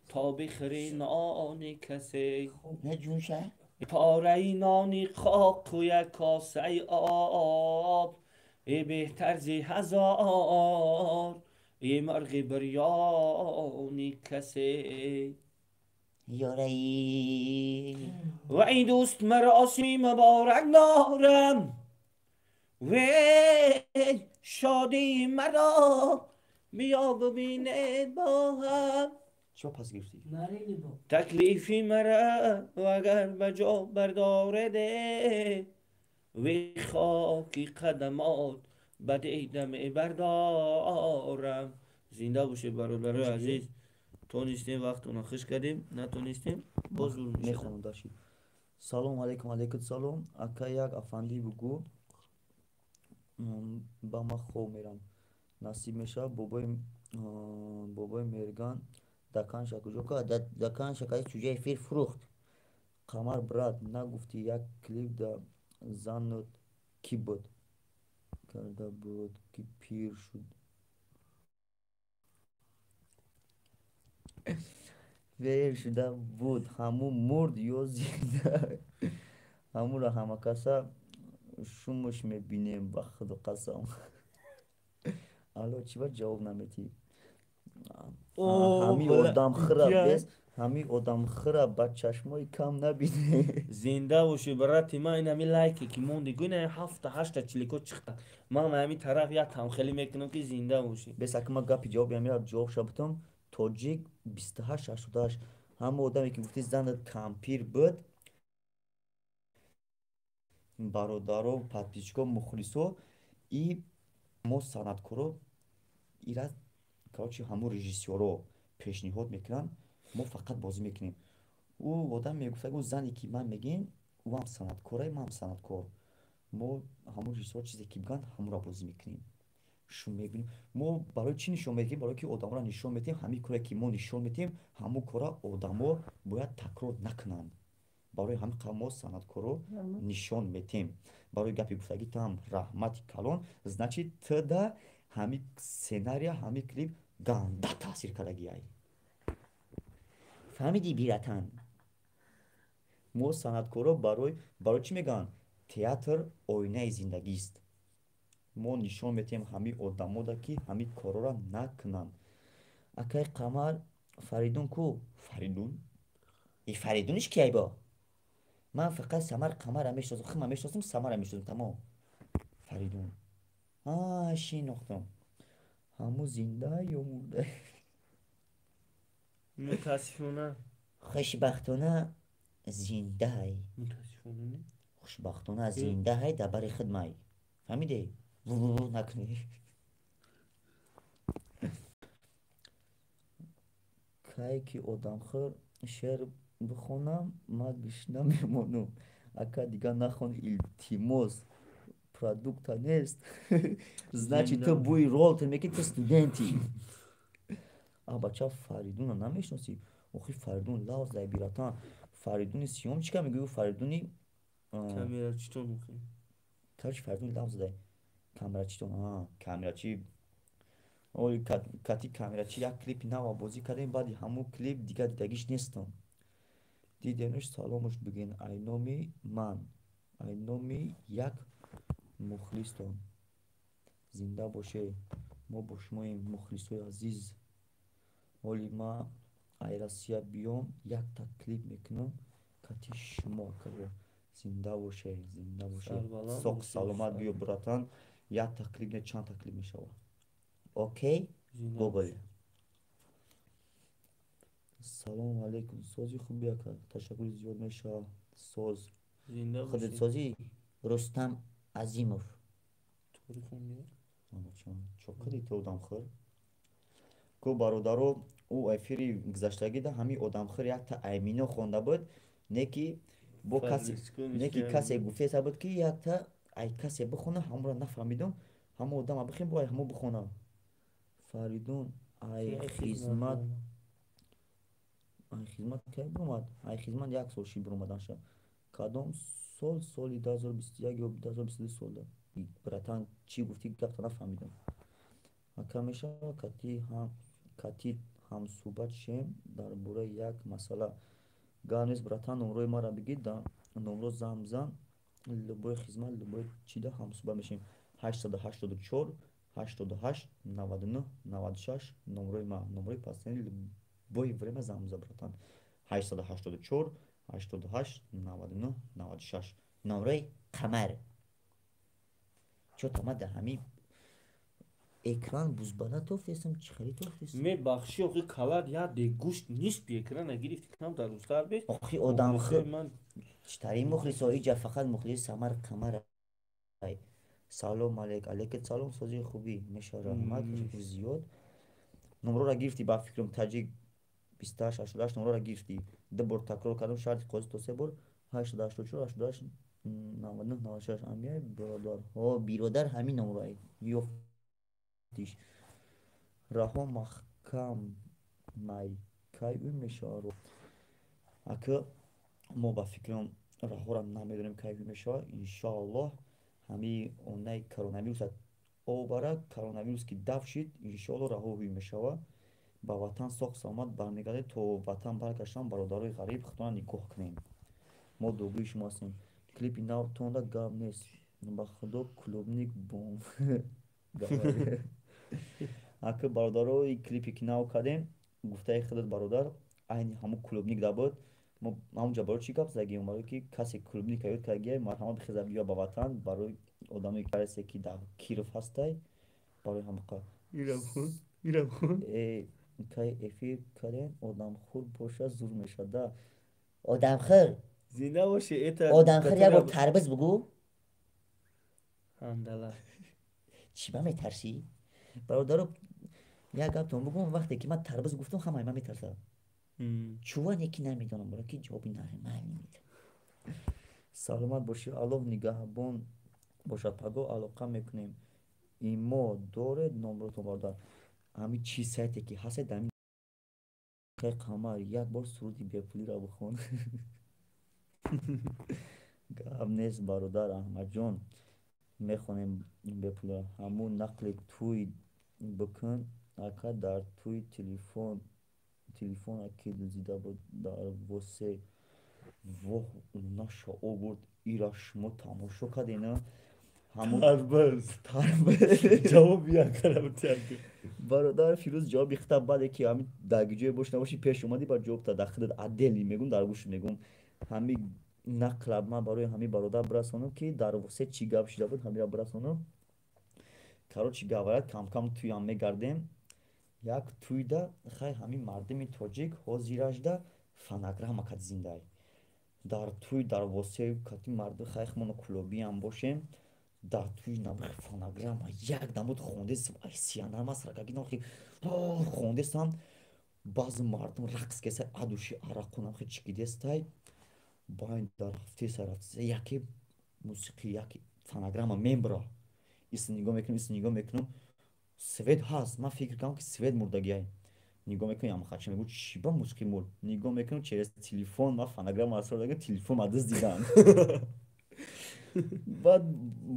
B: تا بخری نان کسی.
A: نه جونشه
B: پاره نانی خاک و یک کاسه آب ای بهتر زی 1000 ای مرغ بریانی کسی.
A: یاری
B: و ای دوست مراسی مبارک دارم و شادی مرا بیا ببینه با هم.
A: چه پس گرفتی؟
B: تکلیفی مرا و اگر بجا بردارده و خاکی قدمات بدیدم بردارم. زنده باشه برادر عزیز. تونستیم وقت اونو خوش کردیم نتونستیم باز دور میشه.
A: میخونم داشتی. سلام علیکم علیکم سلام اکا یک افندی بگو با ما خوب میرم نصیب میشه بابای مرگان دکان کجا که دکان شکای چوجه فیر فروخت. قمر برات نگفتی یک کلیپ دا زنت کی بود کرده بود که پیر شد ویر شده بود همو مرد یا زنده همو را همه کسا شمش میبینیم با خود و قسم. الو چی باید جواب نمیتی همی آدم خرا بس همی آدم خرا با چشمای کم نبینه.
B: زنده باشه برات ما این همی لایکی که موندی گونه 7-8 چلیکو چخته ما همین طرف یک کم خیلی میکنم که زنده باشه.
A: بس اگه ما گپی جواب میرم جواب شبتم تاجیک 28-88 هم آدمی که گفتی زن کمپیر بود برادرو پاتیچکو مخلصو ای ما سندکارو ایراد короче همو رژیسورو پیشنهاد میکنن ما فقط بازی میکنیم. او آدم میگفت اگه زنی که من میگین او هم سندکاره ما هم سندکار ما همو رژیسور چیزی که میگن همو را بازی میکنیم شون میبینیم. ما برای چی نشون میدیم برای که آدم را نشون میدیم همین کاری که ما نشون میدیم همو کارا آدما باید تکرار نکنن برای هم ما سندکارو نشون میدیم. برای گپی گفتگی تو هم رحمت کلان значит تو دا همین سناریو همین کلیپ گنده تاثیر کردگی ای فهمیدی بیرتن. ما سندکارا برای چی میگن تئاتر آینه زندگی است. ما نشون میدیم همین آدما دا که همین کارا را نکنن. اکای قمر فریدون کو فریدون ای فریدونش کی با من فقط سمر قمر میشناسم خم میشناسم سمر میشناسم تمام فریدون شناختم همو زنده یا مرده.
B: متاسفانه
A: خوشبختانه زنده ای
B: متاسفانه
A: خوشبختانه زنده ای در بر خدمت فهمیدی نکنی. کایی که آدم خور شعر بخونم ما گوش نمیمونم اکا دیگه نخون التماس продукта نیست. значит تو بوی رول تو میگی تو استودنتی. بچه فریدون رو نمیشناسی؟ آخی فریدون لحظه بیراتان فریدونی سیوم چیکار میگه فریدونی
B: камерачитон мехоҳем.
A: короче фарзун лавз дай камерачитон камерачи оли кати камерачи як клипи нав бозӣ кардем баъди ҳамун клип дигар дидагиш нестам дидемш саломуш бигин айноми ман айноми як мухлистон зинда боше мо бо шумоем мухлисои азиз оли ма ай россия биём якта клип мекунам кати шумо зинда боше соқ саломат биё братан якта клип не чандта клип мешавад окей гугл салому алейкум сози хуби ака ташаккури зиёд мешавад соз худсозӣ рустам азимов чокади то одамхӯр гу бародаро ӯ эфири гузаштагида ҳамин одамхӯр якта аймино хонда буд неки бо касе гуфтеса буд ки якта ай касе бихона ҳамуро нафаҳмидум ҳамун одама бихем бо ай ҳамун бихона фаридун ай хизмат кай биромад ай хизмат як сол ши биромаданша кадом сол соли 2021 ё 2022 солда братан чӣ гуфтӣ гапта нафаҳмидум ака мешавад кати ҳамсӯҳбат шем дар бораи як масъала гап нест братан номрои маро бигир дар номро занг бизан любой хизмат любой чида ҳамсӯҳбат мешавем 884 88 99 96 номрои ма номрои пасни любое время занг бизан братан 884 88 99 96 номрои қамар чо тама дар ҳамин экран бузбала тофтесам чӣ хари тофтесам
B: мебахшӣ охи калад як дегӯшт нисби экрана гирифти кам дарустар бе
A: охи одамхӯр читари мухлисо иҷа фақат мухлиси самар қамар салом алейкум салом сози хубӣ мешавад раҳмат зиёд номрора гирифтӣ ба фикрам таҷик 2888 номрора гирифтӣ ду бор такрор кардам шарти қозӣ то се бор 884 88 99 96 амияй биродар биродар ҳамин номрае ёфтиш раҳо маҳкамай кай ӯ мешавад ака мо ба фикрам раҳора намедонем кай ӯ мешавад иншоаллоҳ ҳамин онаи коронавируса овара коронавирус ки даф шид иншоаллоҳ раҳо ӯ мешавад ба ватан соқ саломат бармегардем то ватан баргаштам бародарои ғариб худона нигоҳ кунем мо дӯгӯи шумо ҳастем клипи навтонда гап нест ба худо клубник бом ака бародарои клипе ки нав кардем гуфтаи худат бародар айни ҳамун клубник да буд мо ҳамунҷа барои чӣ гап задагем барои ки касе клубник ҳаёт кардагия марҳамат бихеза биё ба ватан барои одамои карасе ки дар киров ҳастай барои ҳамақа ирамхон кай эфир кардем одамхӯр боша зур мешавад да одамхӯр
B: зинда боши
A: одамхӯр як бор тарбиз бигӯ
B: ҳамдалла
A: чӣ ба метарсӣ бародаро як гаптон бигӯм вақте ки ман тарбиз гуфтам ҳамаи ман метарсад чуване ки намедонам бола ки ҷавоби намедонам саломат бошӣ аллоҳ нигаҳбон бошад паго алоқа мекунем имо доред номротон бародар ҳамин чӣ сайте ки ҳастед ҳамин қамар як бор суруди бепулиро бихон гап нест бародар аҳмадҷон мехонем бепула ҳамун нақли туй бикун ака дар туй телефона ки дузида буд дар восе воҳ наша овурд ира шумо тамошо кардена бародар фирӯз ҷавоби хита баъде ки ҳамин даргиҷое бош набоши пеш омадӣ ба ҷавоб дар худат адели мегум дар гӯш мегум ҳамин нақла ман барои ҳамин бародар бирасонам ки дар восе чӣ гап шуда буд ҳамиро бирасонам короче гаварад камкам туям мегардем як туйда хай ҳамин мардуми тоҷик ҳозирашда фонограмма кад зиндай дар туй дар восе кати марду хай хмоно кулобиам бошем дар туи набахи фонограмма як дамуд хондесам ай сиянама саракагинохи хондесам баъзе мардум рақс кеса адуши арақонам хи чикидестай байн дар рафтеса яке мусиқи яке фонограмма мебра иса нигоҳ мекунам свет ҳаст ман фикр кардам ки свет мурдагиай нигоҳ мекунам ямахачи мегӯ чӣ ба мусиқи мурд нигоҳ мекунам через телефон ма фонограмма асрордаги телефон ма диздидам بعد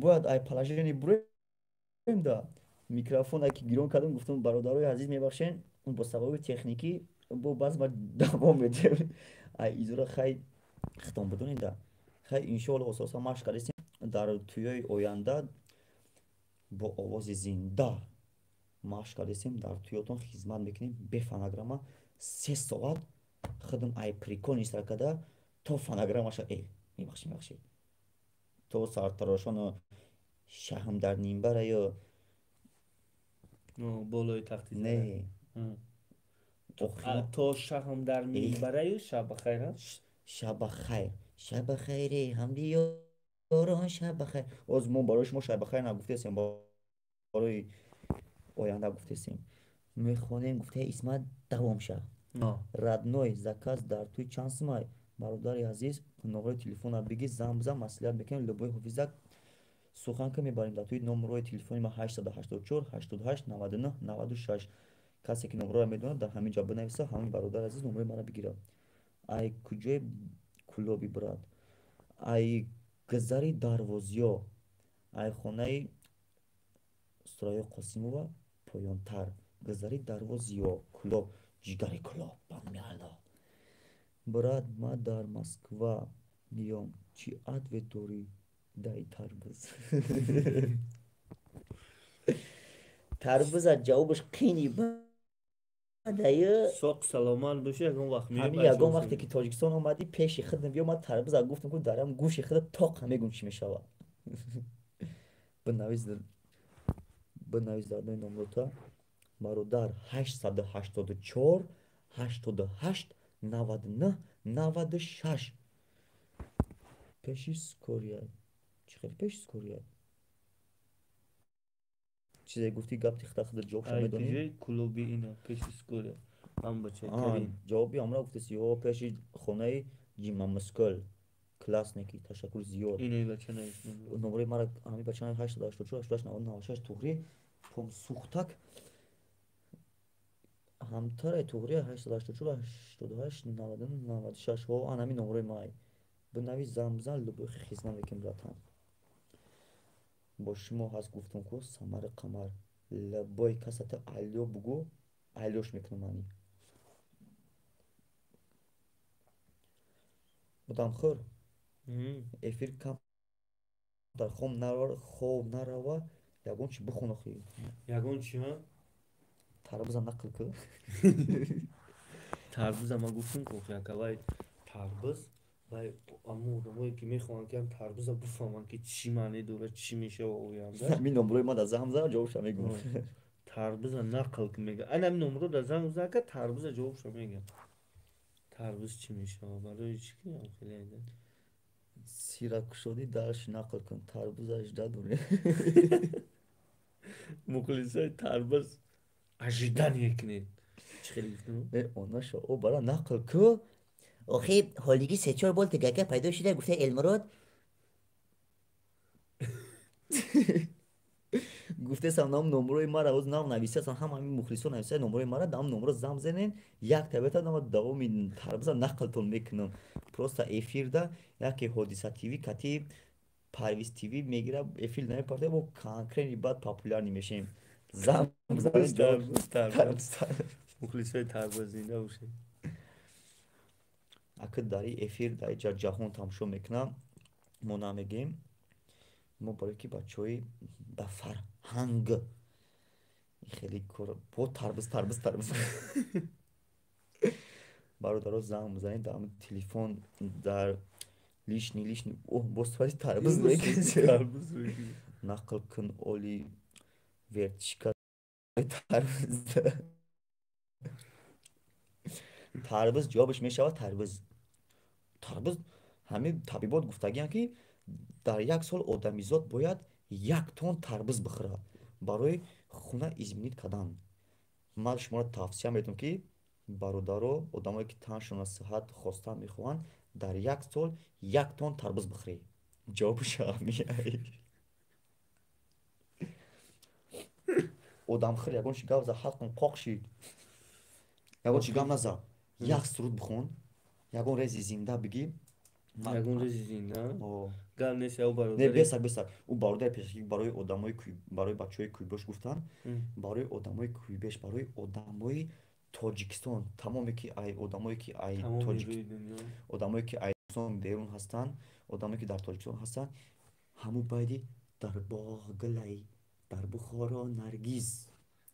A: باید ای پلاژنی بریم دا میکروفون که گیرون کردم گفتم برادرای عزیز میبخشین با سبب تکنیکی با باز ما دوام میدیم ای ایزورا خیلی ختم بدونین دا خیلی انشالله اساسا مشق کردیم در توی آینده با آواز زنده مشق کردیم در تویتون خدمت میکنیم به فناگراما 3 ساعت خدم ای پریکون نیست کده تو فناگرامش ای میبخشید تو سرتراشان شهم در نیمبره یا
B: بالای تختی
A: نه
B: تو شهم در میبره یا شب بخیر
A: شب خیر شب خیری هم دیاران شب خیر از ما برای شما شب خیر نگفتیم برای آینده گفتیم میخوانیم گفته اسمت دوام شه ردنوی زکاز در توی چند سمای برادر عزیز نمره تلفن بگی زنگ بزن مسئله بکن لبوی حفیظک سخن که میبریم در توی نمره تلفنی ما 884 88 99 96 کسی که نمره رو میدونه در همین جا بنویسه همین برادر عزیز نمره منو بگیره ای کجای کلوبی براد ای گذری دروازیا ای خونه سرای قاسیمووا پایانتر گذری دروازیا کلوب جگری کلوب بمیالا براد ما در مسکوا میام چی ادوی دوری دای تربز تربز جوابش قینی دایه
B: ساق سلامان باشه یکم وقت میام
A: همین یکم وقتی که تاجیکستان اومدی پیش خودم بیا ما تربز گفتم که دارم گوش خود تاق همه گون چی میشوه بنویس در نمرتا برادر 884 88 99 96 پیشی سکوریه چی خیلی پیش سکوریه چیزی گفتی گفت تخت خود جواب شما میدونی
B: ای کلوبی اینا پیش سکوره هم بچه کریم
A: جوابی امرا گفتی سی پیش خونه جیما مسکل کلاس نکی تشکر زیاد
B: اینه بچه نیست
A: نمره مرا همین بچه 884 88 96 توغری پم سوختک همتر توغری 884 88 99 96 ها آن همین نمره مای بنوی زمزن لبو خیزمان بکن راتن با شما هست گفتم که سمر قمر لبای کسات علیو بگو علیوش میکنم منی بودم خور افیر کم در خوب نروه یگون چی بخون اخی
B: یگون چی ها؟
A: تربوزم نقل که
B: تربوز ما گفتم که یکوای تربوز و اما آدمایی که میخوان که هم تربوز بفهمن که چی معنی داره چی میشه و اوینده
A: همین نمره ما در زهم زن جوابش میگم
B: تربوز نقل که میگه این همین نمره در زهم زن که تربوز جوابش میگه تربوز چی میشه برای چی که هم خیلی اینده
A: سیرک شدی درش نقل کن تربوز اجده دونه
B: مخلصای تربوز اجدن یکنید چی خیلی گفتم؟
A: اونا شو او برا نقل که آخی حالیگی 3-4 بول تگکه پیدا شده گفته المراد گفته سم نام نمره ما را از نام نویسه سم هم همین مخلصون نویسه نمره ما را دام نمره زم زنین یک تبت نام دومی تربوز نقلتون میکنم پروستا افیر ده یکی حادثه تیوی کتی پرویز تیوی میگیره افیر نمیپرده با کانکرینی بعد پاپولار نمیشیم زم
B: تربوز مخلصای تربوز اینده باشه
A: اگه داری افیر داری جهان تماشا میکنم ما نمیگیم ما برای که بچه های به فرهنگ خیلی کار با تربوز برادرها زنگ میزنید در تلفن در لیشنی اوه بستوری تربوز نقل کن اولی ورتشکا تربوز جوابش میشود تربوز همه طبیبات گفتگیان که در 1 سال آدمیزاد باید 1 تن تربوز بخوره برای خونه ازمینیت کردن من شما را توصیه میکنم که برادرها آدمایی که تنشون از صحت خواسته میخوان در 1 سال 1 تن تربوز بخوری جوابش همیه odam xir yagon shi gavza halqin qoqshi yagon shi gam naza yak surud bixun yagon rezi zinda bigi
B: ягон рӯзи зинда
A: О.
B: гап нест ё
A: Не,
B: бародари
A: бесак. У бародари пешакӣ барои одамои барои бачаҳои кӯйбош гуфтан, барои одамои кӯйбеш, барои одамои Тоҷикистон, тамоме ки ай одамое ки ай
B: тамоми рӯи дунё
A: одамое ки аз Тоҷикистон берун ҳастанд, одамое ки дар Тоҷикистон ҳастанд, ҳамун байди дар боғ гулай, дар Бухоро наргиз.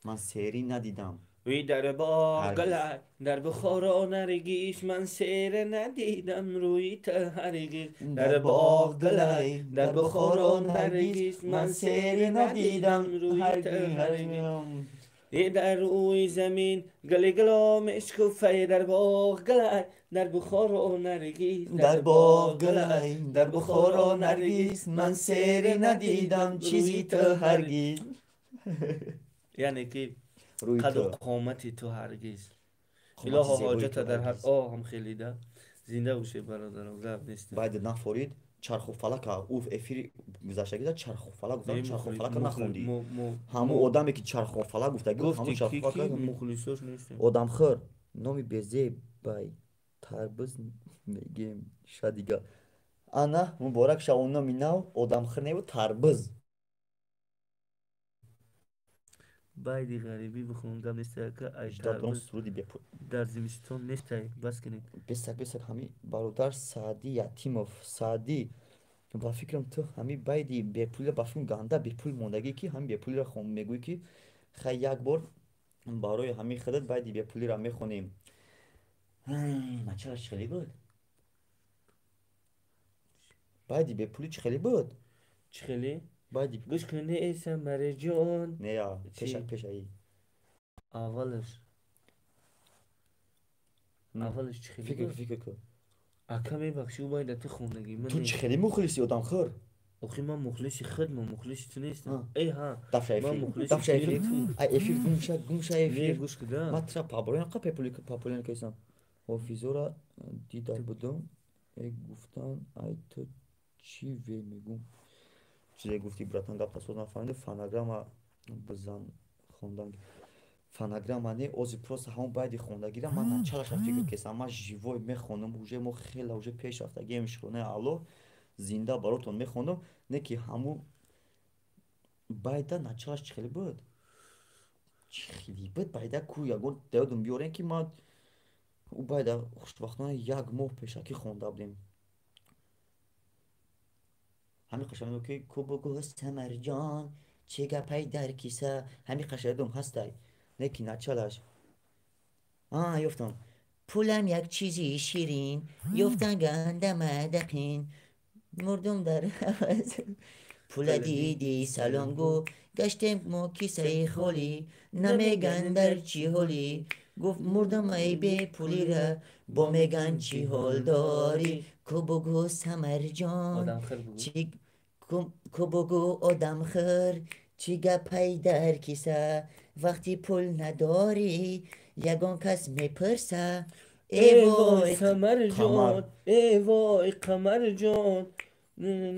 A: Ман сери надидам.
B: وی در باغ
A: ҳаргиз.
B: گلر در بخارا نرگیس من سیر ندیدم روی تو هرگز در باغ گلر در بخارا نرگیس من سیر ندیدم روی تو هرگز ای در روی زمین گل گلام اشکوفه در باغ گلر در بخارا نرگیس
A: در باغ گلای در بخارا نرگیز من سری ندیدم چیزی تو هرگز.
B: یعنی که
A: روی
B: قد و
A: تو
B: قامتی تو هرگز
A: قامت
B: الها
A: زیبایی
B: حاجت
A: تو
B: در هر
A: هرگز.
B: آه هم خیلی ده زنده باشه برادرم گپ نیست
A: باید نخورید چرخ و فلک اوف افیر گذشته گفت چرخ و فلک گفتن چرخ و فلک نخوندی همون آدمی که چرخ و فلک گفته گفت همون
B: گفتی
A: چرخ و
B: کی
A: فلک
B: مخلصاش نیستیم
A: آدم خور نامی بزه بای تربز میگیم شادیگا انا مبارک شاون نامی نو آدم خور نیو تربز
B: байди ғарибӣ бихӯн гап нестая ка ай
A: اجداد برون
B: тарбиз
A: سرودی بپو
B: дар зимистон нестай бас кинед
A: بسک همی برادر سعدی یتیمов سعدی با فکرم تو همی بایدی به پول با فکرم گنده به پول موندگی کی هم به پول را خون میگویی کی خیلی یک بار برای همین خودت بایدی به پولی را میخونیم چرا خیلی بود بایدی به پولی خیلی بود
B: чӣ хеле
A: بایدی
B: гӯш кунӣ эса мареҷон
A: نه یا
B: چی؟
A: پیش ای
B: аввалаш чӣ хеле
A: فکر کن
B: ака мебахшӣ ӯ байда ту хондагӣ ман
A: تو
B: не
A: چه خیلی مخلصی آدم خور
B: охи ман мухлиси худман мухлиси ту нестам ای ها
A: دفشه
B: ман
A: افیر
B: мухлиси
A: دفشه افیر
B: ту
A: ای افیر گمشه
B: не
A: افیر
B: гӯш куда
A: من ترا پابلوین قا پاپولین کیسم حافظو را دیده بودم ای گفتن ای تو چی وی میگم چیزی گفتی براتان گپ تاسوز نفهمیدم فونограмма بزن خوندن фонограмма не ози просто ҳамон байди хондагира ман началаша фикр кесам ман живой мехонам уже мо хела уже пеш рафтагием шуронаи алло зинда баротон мехонам не ки ҳамун байда началаш чӣ хеле буд чӣ хеле буд байда ку ягон даводум биёрем ки ман ӯ байда хушбахтона як моҳ пешакӣ хонда будем ҳамин қашанг ки ку бугӯ самарҷон чӣ гапай дар киса ҳамин қашадум ҳастай не ки началаш ёфтам пулам як чизи ширин ёфтам гандама дақин мурдум дар пула диди салом гӯ гаштем мо кисаи холӣ намеган дар чӣ ҳолӣ гуфт мурдам ай бепулира бо меган чӣ ҳол дорӣ ку бугӯ самарҷон
B: одамхӯр бугӯ
A: ку бугӯ одамхӯр чӣ гапай дар киса вақти пул надорӣ ягон кас мепурса
B: ای وای قمرجان ای وای قمرجان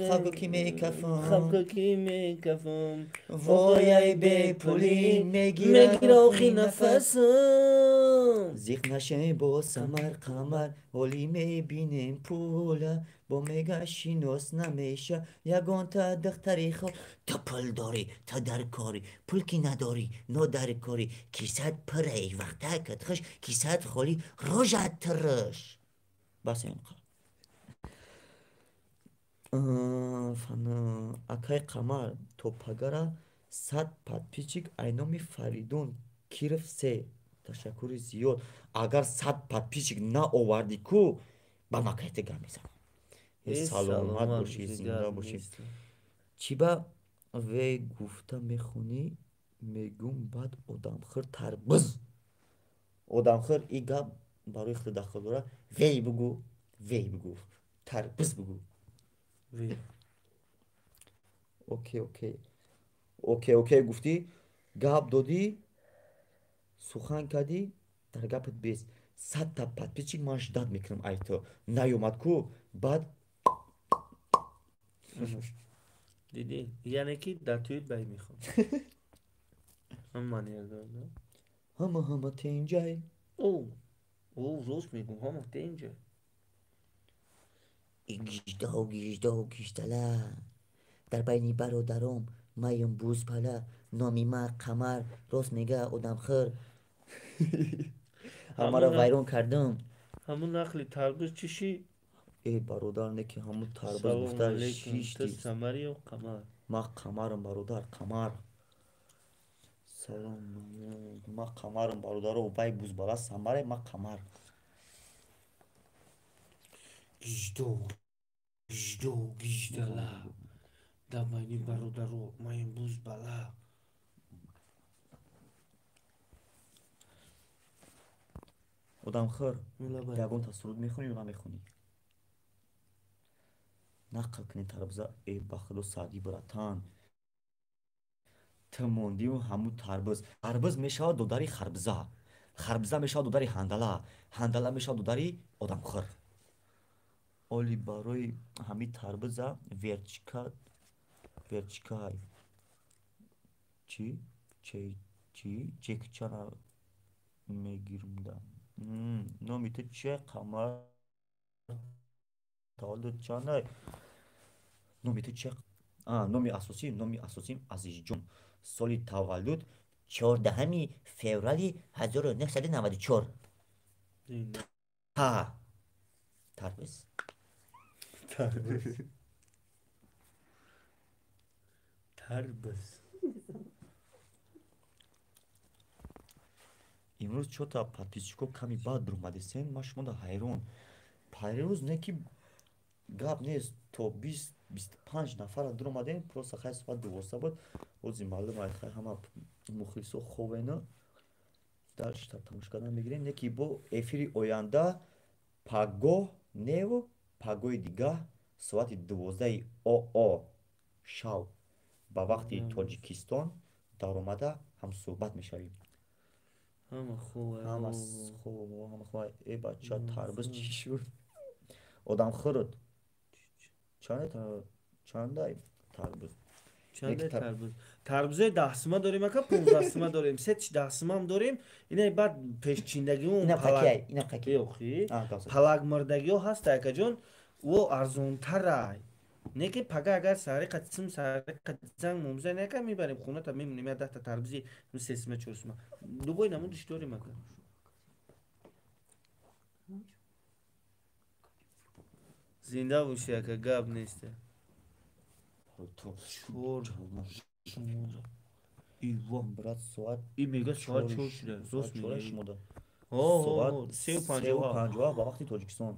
A: خلقو کی میکفم
B: خلقو کی میکفم
A: وای ای به پولی
B: میگیر آخی نفسم
A: زیخ نشه با سمر قمر ولی میبینیم پولا با میگه شیناس نمیشه یگان تا دختری خواه تا پول داری تا در کاری پول کی نداری نو در کاری کیسد پره وقتا کت خش کیسد خالی روژت ترش بس اینقدر акай қамар топагара 100 подписчик айноми фаридун киров се ташаккури зиёд агар 100 подписчик наовардӣ ку ба макаите гап мезанам саломат бошӣ зинда бошӣ чӣ ба вей гуфта мехонӣ мегум баъд одамхӯр тарбуз одамхӯр и гап барои худ дахол дора вей бугӯ тарбуз бугӯ окей гуфтӣ гап додӣ сухан кардӣ дар гапат без 100 та подписчик ман ждат мекунам ай то наёмад ку баъд
B: دیدی یعنی که در توی بای میخوام هم من یادم
A: ҳама тенҷай
B: او راست میگم هم تنجه
A: گیجده و گیجدله در بین برادرم مایم بوز پله نامی ما قمر راست میگه آدم خر همه را
B: همون
A: ویران کردم.
B: همون نقل تربوز چیشی؟
A: ای برادر نه که همون تربز
B: سلام
A: گفته
B: علیکم تو
A: شیشتی.
B: سمری و قمر.
A: ما قمرم برادر قمر. سلام ما قمرم برادر و بای بوز بالا سمره ما قمر.
B: گیجدو گیجدله در بین برادرم مایم بوز پله.
A: آدم خر
B: مولا باید
A: یگون تا سرود میخونی یا نمیخونی؟ نقل کنی تربزه ای بخدو سعدی براتان تموندی و همو تربز میشه دوداری خربزه. خربزه میشه دوداری هندله. هندله میشه دوداری آدم خر. اولی برای همی تربزه ورچکای چی؟ چی چرا میگیرم ده نامی تو چه قمر تولد چانه نامی تو چه نامی اساسی عزیز جون سالی تولد 14 فوریه 1994
B: زینده.
A: تا تربز
B: تربز
A: امروز چو تا подписчиков ками баъд омадесен ма шумо да ҳайрон. пайрӯз не ки гап нест то 20-25 нафара дуромадем просто хай соат 12 буд ози маълум ай хай ҳама мухлисо ховена дар штаб тамош кардан мегирем не ки бо эфири оянда пагоҳ неву пагоҳи дигаҳ соати 12 оо шав ба вақти тоҷикистон даромада ҳамсӯҳбат мешавем.
B: همه خوبه
A: ҳама е бача тарбиз чӣ шуд одам хӯрд чандай тарбиз
B: چنده تربوز؟ تربوزه 10 سما داریم اکا 15 سما داریم 10 سما هم داریم. اینه بعد پیشچیندگی اون
A: اینا قکی
B: اوخی پلاگ مردگی ها هست اکا جون و ارزون تره نه که پگه اگر ساری قدسم مومزه نکه میبریم خونه تا میمونیم یا 10 تا تربوزی 3 سما 4 سما دوبای نمون دوش داریم اکا زنده بوشی اکا گاب نیسته
A: ایوان برات ساعت
B: این میگه ساعت 4 شده راست میگه
A: شموده
B: ساعت
A: ساعت 3:50 با وقتی تاجیکستان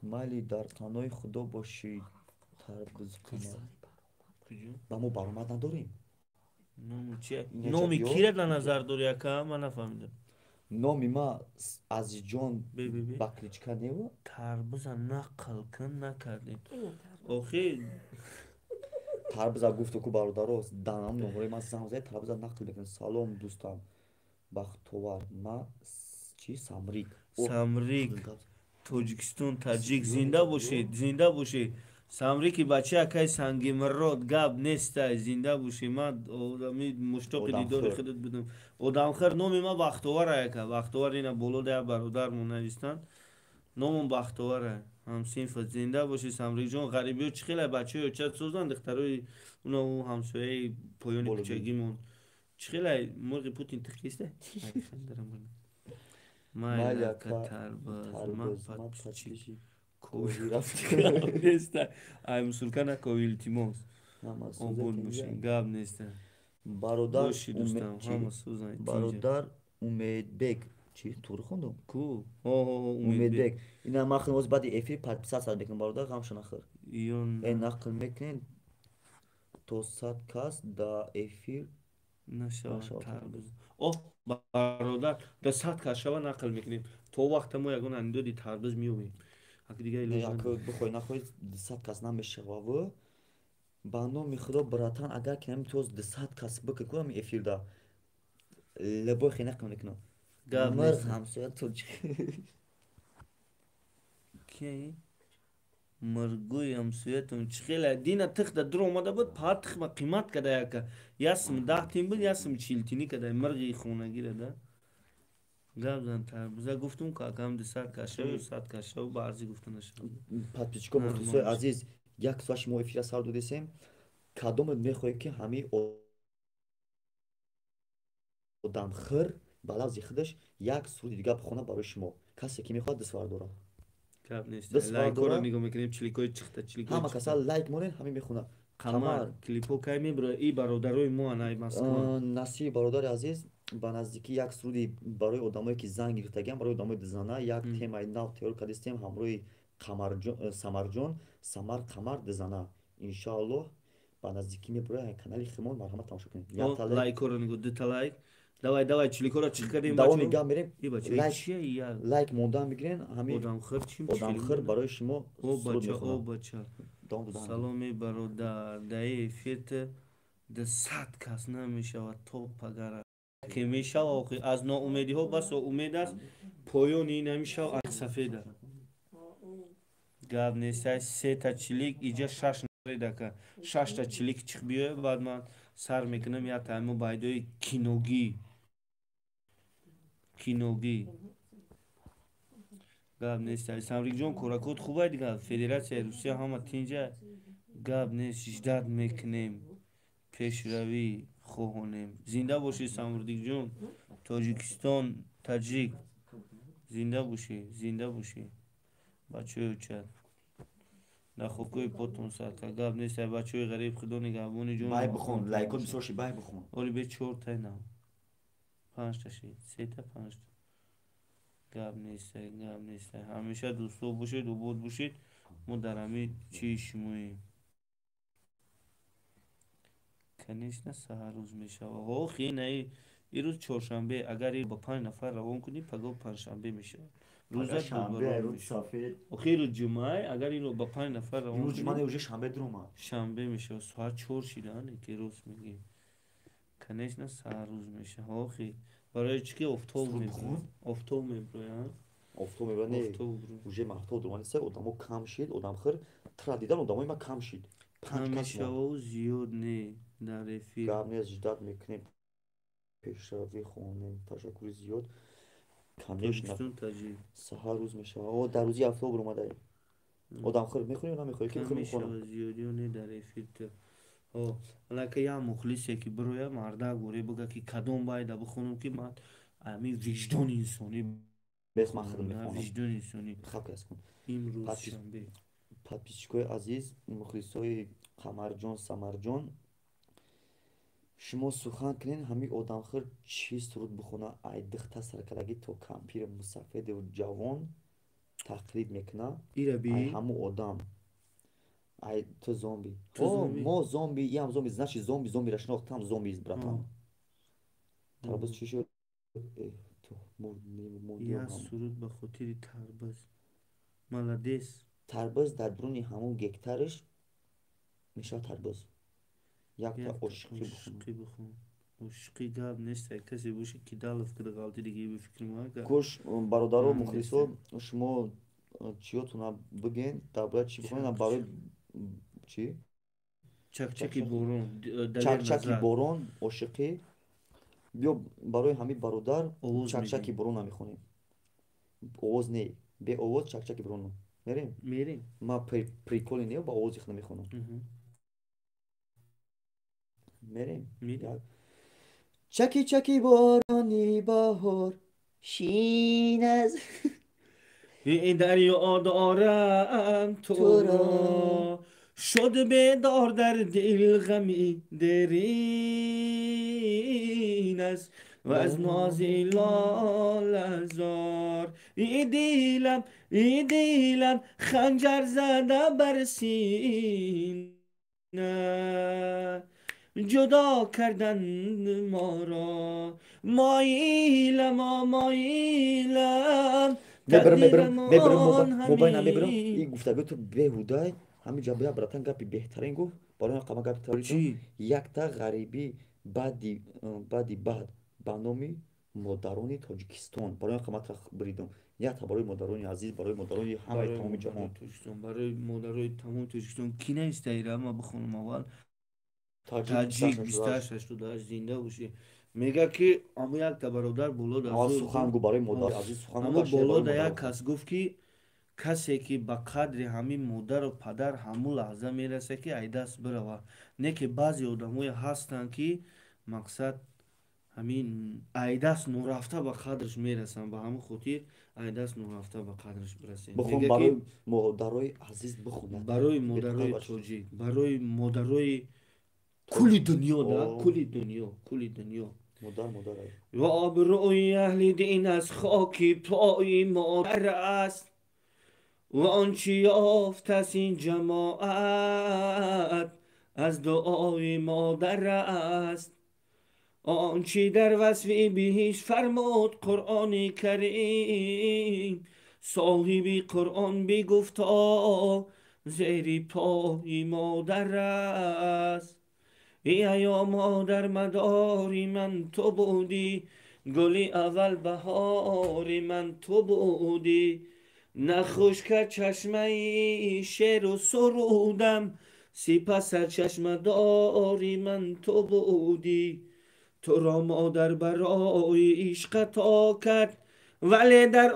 A: مالی در تنهای خدا باشید تربیز کنم با ما برآمد نداریم.
B: نامی کی را در نظر داری اکا من نفهمیدم.
A: نامی ما عزیز جان بکلیچکا نیو
B: تربیز نقل کن نکردیم آخی
A: тарбиза гуфту ку бародаро данам номраи ман замзад тарбиза нақл мекунад. салом дӯстам бахтовар ма чи самрик
B: тоҷикистон таҷик зинда бошед самрики бача акай сангимиррод гап неста зинда бошед. ман одами муштоқи дидори худат будам. одамхар номи ма бахтовар ака бахтовар ина боло да бародармон навистанд номон бахтовар ҳамсинфа зинда боши самрикҷон. ғарибиҳо чӣ хела бачаҳо чад созанд духтарои унаҳу ҳамсояи поёни кӯчагимон чӣ хела мурғи путин тиқиста майляка тарбаз неста ай мусулкана ковилтимос обод бошед гап неста боши дӯстам ҳама сӯзанд.
A: бародар умедбек чи туғри хондам
B: ку
A: умедбек ина ман худам баъди эфир подписаться мекунам бародар ғамшон нахӯр нақл мекунед то 100 кас да эфир
B: бародар да 100 кас шава нақл мекунем то вақта мо ягон анидоди тарбиз меёбем
A: бихоҳӣ нахоҳӣ 100 кас намешававу ба номи худо братан агар ки намитоз 100 кас бикӣ кунам эфирда лебой хе нақл мекунам мир ҳамсоя тоҷик
B: миргӯи ҳамсоятон чӣ хела дина тихта дур омада буд па тихма қимат када яка ясм 10 тин буд ясм 40 тини када мирғи хонагира да гап тарбуза гуфтум какам 200 кашав 100 кашав баъзе гуфта нашав
A: подписчикҳо мухлисои азиз, як суал шумо эфира сар додесем, кадомро мехоҳед ки ҳамин одамхӯр ба лавзи худаш як суруди дигар бихона барои шумо? Касе ки мехоҳад даствар дорад.
B: гап нест
A: Даствар
B: лайкҳоро
A: дорад.
B: нигоҳ мекунем чиликҳои чиқта
A: Ҳама каса лайк монед, ҳамин мехона.
B: қамар клипҳо кай мебарояд и бародарои мо анай Москва
A: Насиби бародари азиз, ба наздики як суруди барои одамое ки зан гирифтагиан, барои одамои дизана як темаи нав тайёр кардистем ҳамроҳи Самарҷон, Самар Қамар дизана. Иншоаллоҳ ба наздикӣ мебарояд канали химон марҳамат тамошо кунед.
B: лайкҳоро нигоҳ 2 лайк давай чиликҳоро чиқ кардем
A: давоми гап мерем.
B: и бача чия
A: Лайк мондан бигирен, ҳамин
B: одамхӯр чим
A: одамхӯр барои шумо
B: о
A: суруд
B: бача о
A: мехонад.
B: бача
A: Дом додан.
B: саломи бародар даи эфир 200 кас намешавад то пагара ки мешава охи аз ноумедиҳо басо умед аст поёни намешава ак сафеда гап нестай 3 та чилик иҷа 6 нафаридака 6 та чилик чиқ биёяд баъд ман сар мекунам як таймо байдои киногӣ гап нестай Самрикҷон коракот хубай дигар Федератсияи Русия ҳама тинҷа гап нест ждат мекунем пешравӣ хоҳонем зинда бошед Самрикҷон Тоҷикистон таҷик зинда бошед бачаҳои учад дар хокҳои потон садқа гап нестай бачаҳои ғариб худо нигаҳбони ҷон
A: бай бихон лайкҳо бисёр шид бай бихон
B: оли бе 4 та нав 5 та шид 3 та 5 та гап нестай ҳамеша дӯсто бошед обод бошед мо дар ҳамин чии шумоем конечно саҳар рӯз мешава охи наи ирӯз чоршанбе агар ба 5 нафар равон кунӣ пагоҳ панҷшанбе мешавад рӯза охи ирӯз ҷумъа агар инро ба 5 нафар равон кунӣ шанбе мешавад соат 4 шидаане ки рост мегӣ конечно саҳар рӯз мешава охи барои чӣ ки офтоб меброяд
A: офтоб меброяд не уже маҳтоб дурманиса одамо кам шид одамхӯр тра дидан одамои ма кам шид
B: ҳамешаву зиёд не дар эфир
A: гап нест ждат мекунем пешравӣ хоҳонем ташаккури зиёд конечно саҳар рӯз мешава дар рӯзи офтоб омада одамхӯр мехӯрӣ ё намехӯрӣ ки
B: мешава зиёдиё не дар эфир алака як мухлисе ки бирояд мардак боре бигӯяд ки кадом байда бихонам ки ман ҳамин виҷдони инсонӣ имрӯз шанбе
A: подписчикои азиз мухлисои Қамарҷон Самарҷон шумо сухан кунед ҳамин одамхӯр чӣ суруд бихона ай дихта саркалагӣ то кампири мусафеду ҷавон тақлид мекуна ай ҳамун одам ай ту зомби мо зомби иам зомби значит зомбира шинохтам зомби братан тарбуз чӣ шуд
B: як суруд ба хотири тарбуз маладес
A: тарбуз дар дуруни ҳамун гектариш мешавад тарбуз якта ошиқӣ
B: бихон ошиқи гап нестай касе боше ки далов кидагалти диги бификр мага
A: гӯш бародаро мухлисо шумо чиётуна бигӯен дар бораи чӣ бихонед барои чӣ чакчаки борон ошиқӣ биё барои ҳамин бародар чакчаки борон намехонем овоз не бе овоз чакчаки борон мерем ма приколи не ба овози худ мехонам мерем чаки борони баҳор шин аз
B: дарё дорам туро шуд бедор дар дил ғами дерин аст ва аз нози лолазор идилам ханҷар зада бар сина ҷудо кардан моро моилам
A: мебирам мобайна мебирам и гуфтагӯи ту беҳудай ҳамин ҷа бия братан гапи беҳтарин гуфт барои қама гапи таври якта ғарибӣ баъди баъд ба номи модарони Тоҷикистон барои қамата биридум якта барои модарони азиз барои модарони ҳамаи тамоми ҷаҳон
B: барои модарои тамоми Тоҷикистон ки наистаира ма бихонам аввал таҷик 28 зинда бошед мега ки аму якта бародар болода
A: аз сухан гу барои модари азиз сухан
B: аму
A: гуфт, барои
B: болода
A: модар
B: як
A: гуфт.
B: кас гуфт ки касе ки ба қадри ҳамин модару падар ҳамун лаҳза мерасад ки айдаст бирава. Не ки баъзе одамое ҳастанд ки мақсад ҳамин айдаст норафта ба қадрш мерасанд, ба ҳамин хотир айдаст норафта ба қадрш бирасем.
A: Бихун
B: Мега ки
A: барои модарои азиз бихун.
B: барои
A: Бетақай
B: модарои
A: бача.
B: тоҷик, барои модарои кули дунё, да,
A: О.
B: кули дунё, кули дунё.
A: Модар ай.
B: و آبروی اهل دین از خاکی پای مادر است و آنچه یافت از این جماعت از دعای مادر است. آنچه در وصف بهش فرمود قرآن کریم، صاحبی قرآن بگفتا زیر پای مادر است. یا مادر مداری من تو بودی، گلی اول بهاری من تو بودی، نخوش که چشمه شعر و سرودم، سپس چشم داری من تو بودی. تو را مادر برای عشق عطا کرد، ولی در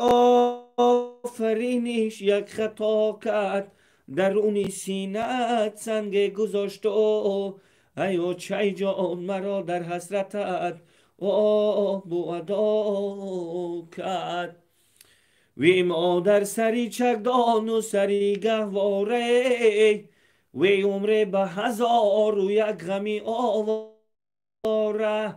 B: آفرینش یک خطا کرد، درون سینه‌ات سنگ گذاشت و ای چای جان مرا در حسرتت آب ادا کرد. وی مادر سری چکدان و سری گهواره، وی عمر به 1001 غمی آواره،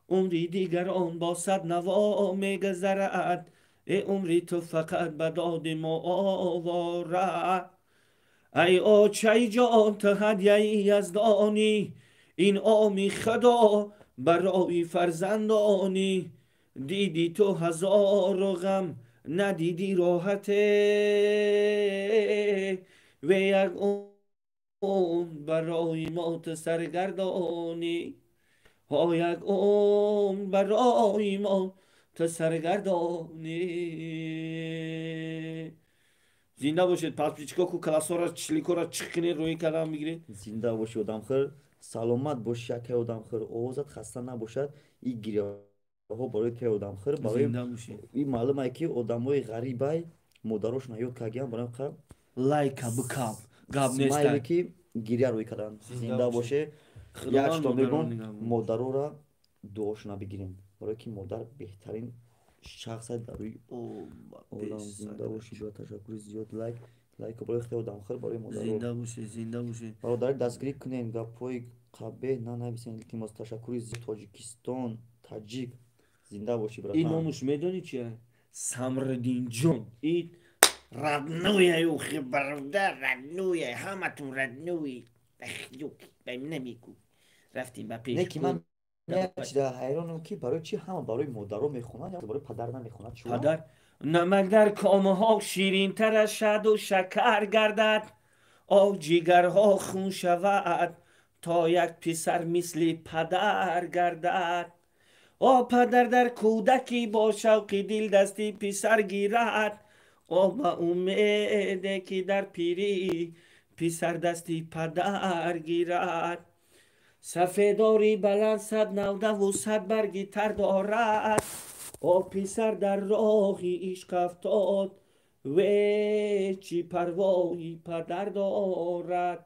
B: عمری دیگران با 100 نوا میگذرد، ای عمری تو فقط به داد ما آواره. ای آچه جان تو هدیه یزدانی، این آمی خدا برای فرزندانی، دیدی تو 1000 غم ندیدی راحته، و یک عمر برای ما تو سرگردانی، ها یک عمر برای ما تو سرگردانی. زنده باشید. پس پیچکا کو کلاسورا چلیکورا چخینه روی کلام میگیره.
A: زنده باشی آدم خیر، سلامت باشی که آدم خیر، اوزت خسته نباشد. این گریه ها برای که آدم خیر، برای
B: زنده باشید.
A: این معلومه که آدمای غریبای مادرش نیاد کگیان برای که
B: لایک بکاب گاب
A: اسمایلی
B: نیستن.
A: که گریه روی کردن. زنده باشه. یک تا میگم مادرو را دعاشون بگیریم، برای که مادر بهترین شخص در روی آدم. زنده باشی. با تشکر زیاد. لایک برای خیلی آدم خیر، برای مادر.
B: زنده باشی. زنده باشی.
A: برادر دستگیری کنین گپای قبه نه نویسین. التماس تشکر زیاد. تاجیکستان تاجیک. زنده باشی برادر.
B: این نامش میدونی چیه؟ سمردین جون. این ردنویه یوخی برادر، ردنویه همتون ردنوی بخیوک بهم نمیگو. رفتیم با پیش
A: نه که من چیزا حیرانم که برای چی همه برای مادرها میخونن یا برای پدر نمیخونن؟ چرا؟
B: پدر نمک در کامه ها شیرین تر از شهد و شکر گردد، آب جگرها خون شود تا یک پسر مثل پدر گردد. پدر در کودکی با شوق دل دستی پسر گیرد، با امیده که در پیری پسر دستی پدر گیرد. سفیداری بلند 190 و 100 برگی تر دارد، پسر در راهی عشق افتاد و چی پروایی پدر دارد.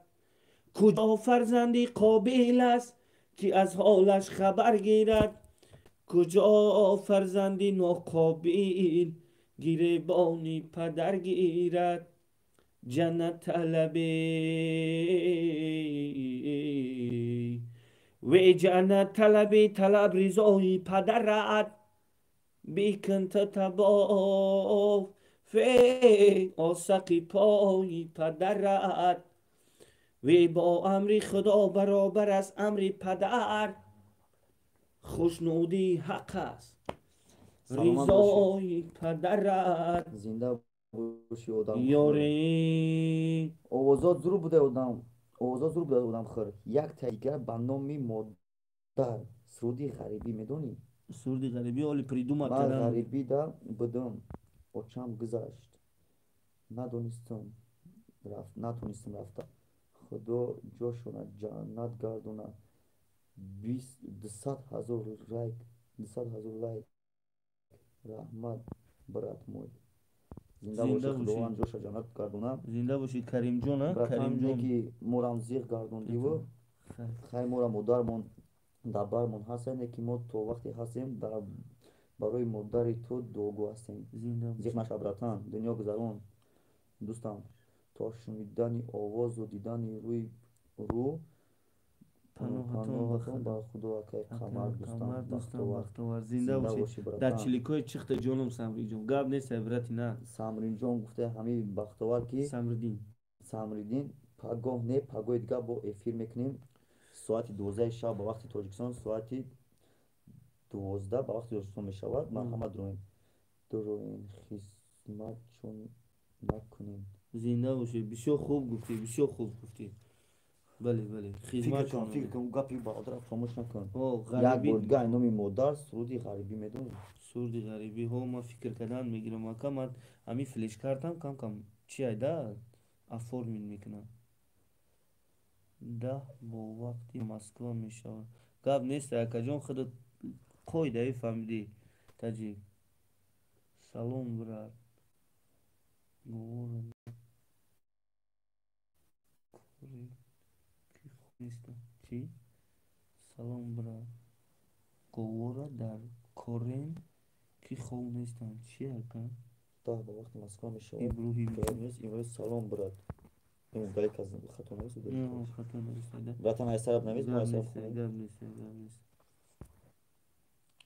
B: کجا فرزندی قابل است که از حالش خبر گیرد، کجا فرزندی ناقابل گریبانی پدر گیرد. جنت طلبی و جنت طلبی طلب رضای پدرت، بیکن تباف آسقی پای پدرت، و با امر خدا برابر از امر پدر، خوشنودی حق است رضای پدرت.
A: زنده باشی آدم
B: یاری
A: آوازات زور بوده آدم، آوازات زور بوده آدم خیر. یک تا دیگر به نام مادر سرودی غریبی میدونی؟
B: سرودی غریبی اولی پریدومت
A: من
B: کردم.
A: غریبی دا بدم اچم گذشت، ندونستم رفت، نتونستم رفتم. خدا جاشون جنت گردونه. 200,000 лайк. раҳмат брат мой. зинда
B: Зинда
A: бошӣ,
B: бошӣ.
A: худованд ҷоша ҷаннат гардона.
B: Зинда бошӣ Каримҷон, а?
A: братан не
B: Каримҷон.
A: ки морам зиқ гардондиву
B: Хайр.
A: хай мора модармон дар бармон ҳастем, не ки мо то вақте ҳастем барои модари ту дуогӯ ҳастем.
B: Зинда
A: зиқ
B: бошӣ.
A: наша братан, дунё гузарон дӯстам, то шунидани овозу дидани рӯ паноҳатон ба худо акай қамар дӯстам бахтовар.
B: Зинда бошӣ.
A: бошӣ
B: Дар
A: братан.
B: чиликҳои чихта ҷоном Самриҷон. Гап нест брати на.
A: самринҷон гуфта ҳамин бахтовар ки самридин пагоҳ не пагоҳи дигар бо эфир мекунем соати 12 шаб ба вақти тоҷикистон, соати 12 ба вақти тоҷикистон мешавад. марҳамат дуроен хизмат чун накунем.
B: Зинда бошӣ. бисёр хуб гуфтӣ, бисёр хуб гуфтӣ. бале хизмат
A: фикр кун гапи бародарат фомӯш накун.
B: О,
A: як
B: ғарибӣ.
A: бор дигар номи модар суруди ғарибӣ медонӣ.
B: сурди ғарибӣ ҳо ман фикр кардан мегирам ака ман ҳамин флешкартам кам чи айда оформин мекунам 10 бо вақти Москва мешавад. гап нест акаҷон худат қойдаи фаҳмидӣ таҷик. салом брат. Чи? Салом брат. Говора дар корен ки хоб нестам. Чи ака?
A: Да, ба вақти Москва мешавад.
B: Иброҳим.
A: Имрӯз салом брат. Имрӯз гале каз хато навис.
B: Хато нависада.
A: Братан айсараб навис, мо айсараб
B: гап нест.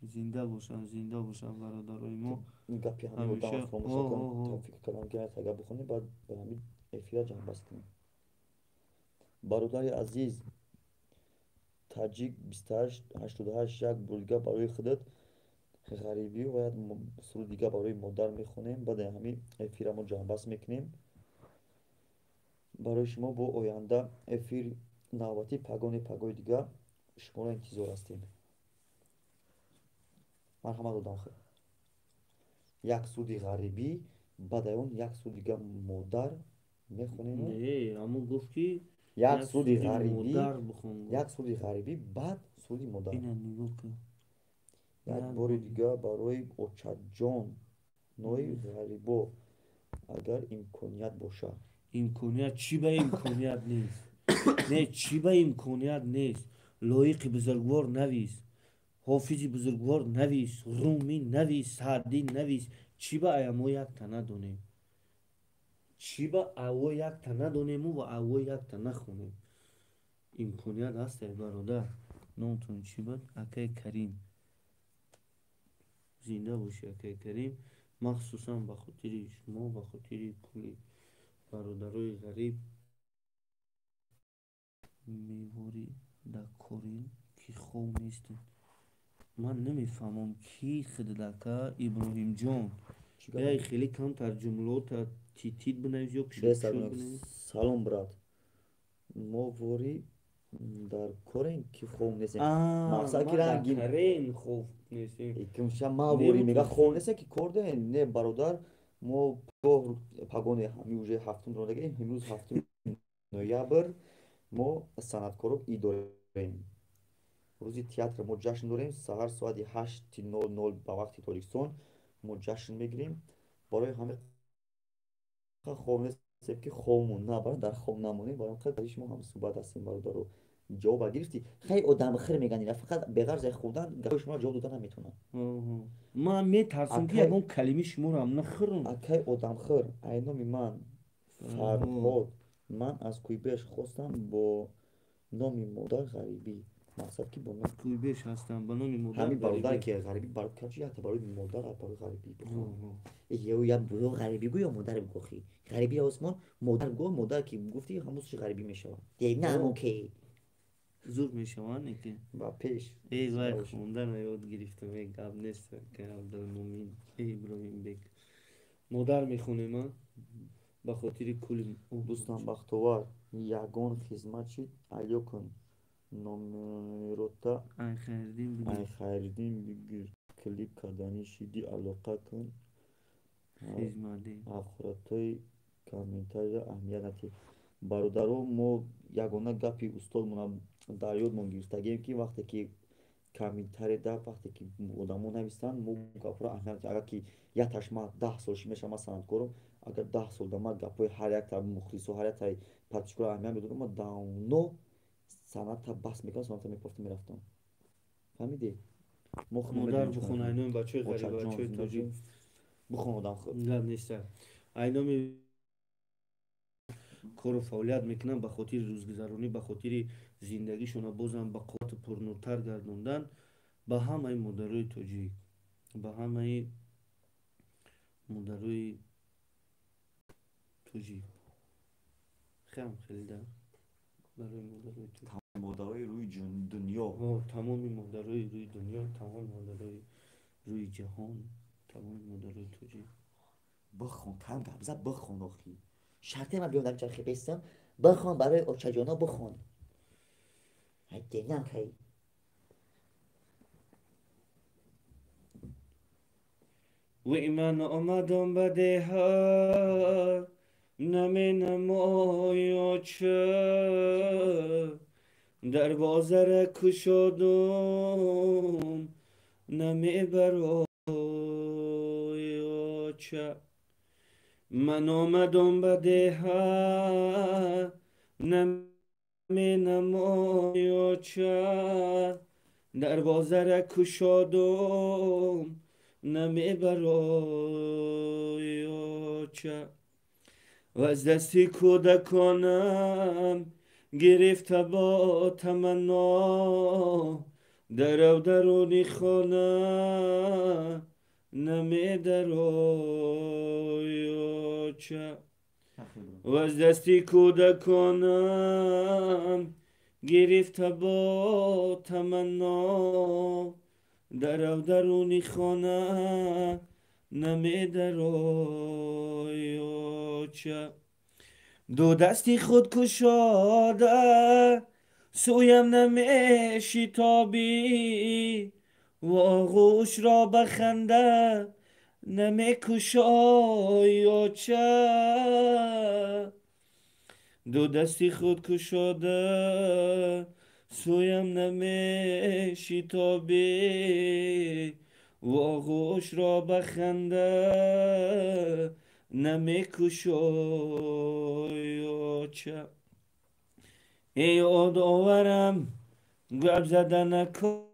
B: Зинда бошам бародарои мо.
A: гапи ҳамин одам фомӯш накун. фикр кардам ки ҳар гап бихонем баъд ба ҳамин эфира ҷамъбаст кунем. бародари азиз таҷик 2888 як бор дигар барои худат ғарибӣ ва як суруди дигар барои модар мехонем. баъди ҳамин эфира мо ҷамъбаст мекунем барои шумо. бо оянда эфир навбатӣ пагоҳи дигар шуморо интизор ҳастем. марҳамат одамхӯр. як суруди ғарибӣ баъди он як суруди дигар модар мехонем.
B: аммо гуфт ки
A: як суруди ғарибӣ баъд суруди модар. як бори дигар барои очаҷон нои ғарибо агар имконият бошад.
B: имконият чӣ ба имконият нест. не чӣ ба имконият нест. лоиқи бузургвор навис, ҳофизи бузургвор навис, румӣ навис, саъдӣ навис. чӣ ба амо якта надонем. чӣ ба аво якта надонему ва аво якта нахонем. имконият ҳасте бародар. номтон чӣ буд? акаи Карим. зинда бошӣ акаи Карим. махсусан ба хотири шумо, ба хотири кули бародарои ғариб мевори дар корин ки хоб нестед. ман намефаҳмам ки худдака Иброҳимҷон яй хеле камтар ҷумлота тит бинавис ё кушод бинавис.
A: салом брат. мо вори дар корен ки хоб нестем. мақсад ки рангин
B: карен хоб нестем.
A: кимша ма вори мега хоб нестем ки кор ден. не бародар мо пагони ҳамин уже ҳафтум рондаги имрӯз 7 ноябр мо санъаткоро ид дорем. рӯзи театр мо ҷашн дорем. саҳар соати 8:00 ба вақти тоҷикистон мо ҷашн мегирем. барои ҳамин хоб нестем ки хобмон набарад дар хоб намонем. барои шумо ҳам суҳбат ҳастем бародаро. ҷавоба гирифтӣ. хай одамхӯр меганӣ фақат беғарзи хӯрдан гапи шумо ҷавоб дода наметавонам.
B: ман метарсам ки ягон калимаи шуморо ҳам нахӯрам.
A: акай одамхӯр айноми ман Фарҳод. ман аз кӯйбеш хостам бо номи модар ғарибӣ. мақсад ки бо
B: кӯйбеш ҳастам ба номи модар
A: ҳамин бародар ки ғарибӣ барои якта барои модар барои ғарибӣ бихом. я ғарибӣ гӯ ё модар гӯхӣ. ғарибӣ осмон модар гӯ модар ки гуфти ҳамон чиз ғарибӣ мешавад. намо ки
B: зуд мешаванд ки
A: ба пеш.
B: вай хондан ёд гирифтам. гап нест ки абдулмумин Иброҳимбек модар мехонем ба хотири кули
A: дӯстам бахтовар. ягон хизматчи алё кун. номерота айхайриддин бигир. клип кардани шиди алоқа кун. ахоратои комментария аҳамият надиҳед. бародаро мо ягона гапи устодмонам дар ёдмон гирифтагем ки вақте ки каминтаре да вақте ки одамо нависанд мо гапро аҳамият агар ки як ташма 10 сол мешавам ман санъаткорум агар 10 сол дар ман гапҳои ҳар як тар мухлисо ҳар як тари партикула аҳамият медодам ман давно санъатта баҳс мекардам санъатта мепурсидам мерафтам фаҳмидӣ мо
B: модар бихун айноми бачаҳои ғариб бачаҳои тоҷик
A: бихон одам
B: гап неста айноми кору фаъолият мекунанд ба хотири рӯзгузаронӣ ба хотири зиндагишона бозам ба қуввату пурнуртар гардондан ба ҳамаи модарои тоҷик ба ҳамаи модарои тоҷик хеле хеле да барои модарои тоҷик
A: модарои рӯи дунё
B: тамоми модарои рӯи дунё тамоми модарои рӯи ҷаҳон тамоми модарои тоҷик
A: бихон кам гап зад бихон охи шарте ман биём дар чархи бестам бихон барои очаҷоно бихон ҳайденам кай
B: وی من آمدم به دهر نمینمایا چه در بازار کشادم نمیبرایا چه من آمدم به دهر نمینمایا چه در بازار کشادم نمیبرایا چه و از دستی کودکانم گرفته با تمنا درو درونی خانه نمیدرایا چه و از دستی کودکانم گرفته با تمنا درو درونی خانه نمیدرایا چه دو دستی خود کشاده سویم نمیشتابی و آغوش را بخنده نمیکشایا چه دو دستی خود کشاده سویم نمیشتابی و آغوش را بخنده نمیکشایا چه ای یاد آورم گپ زدن نکن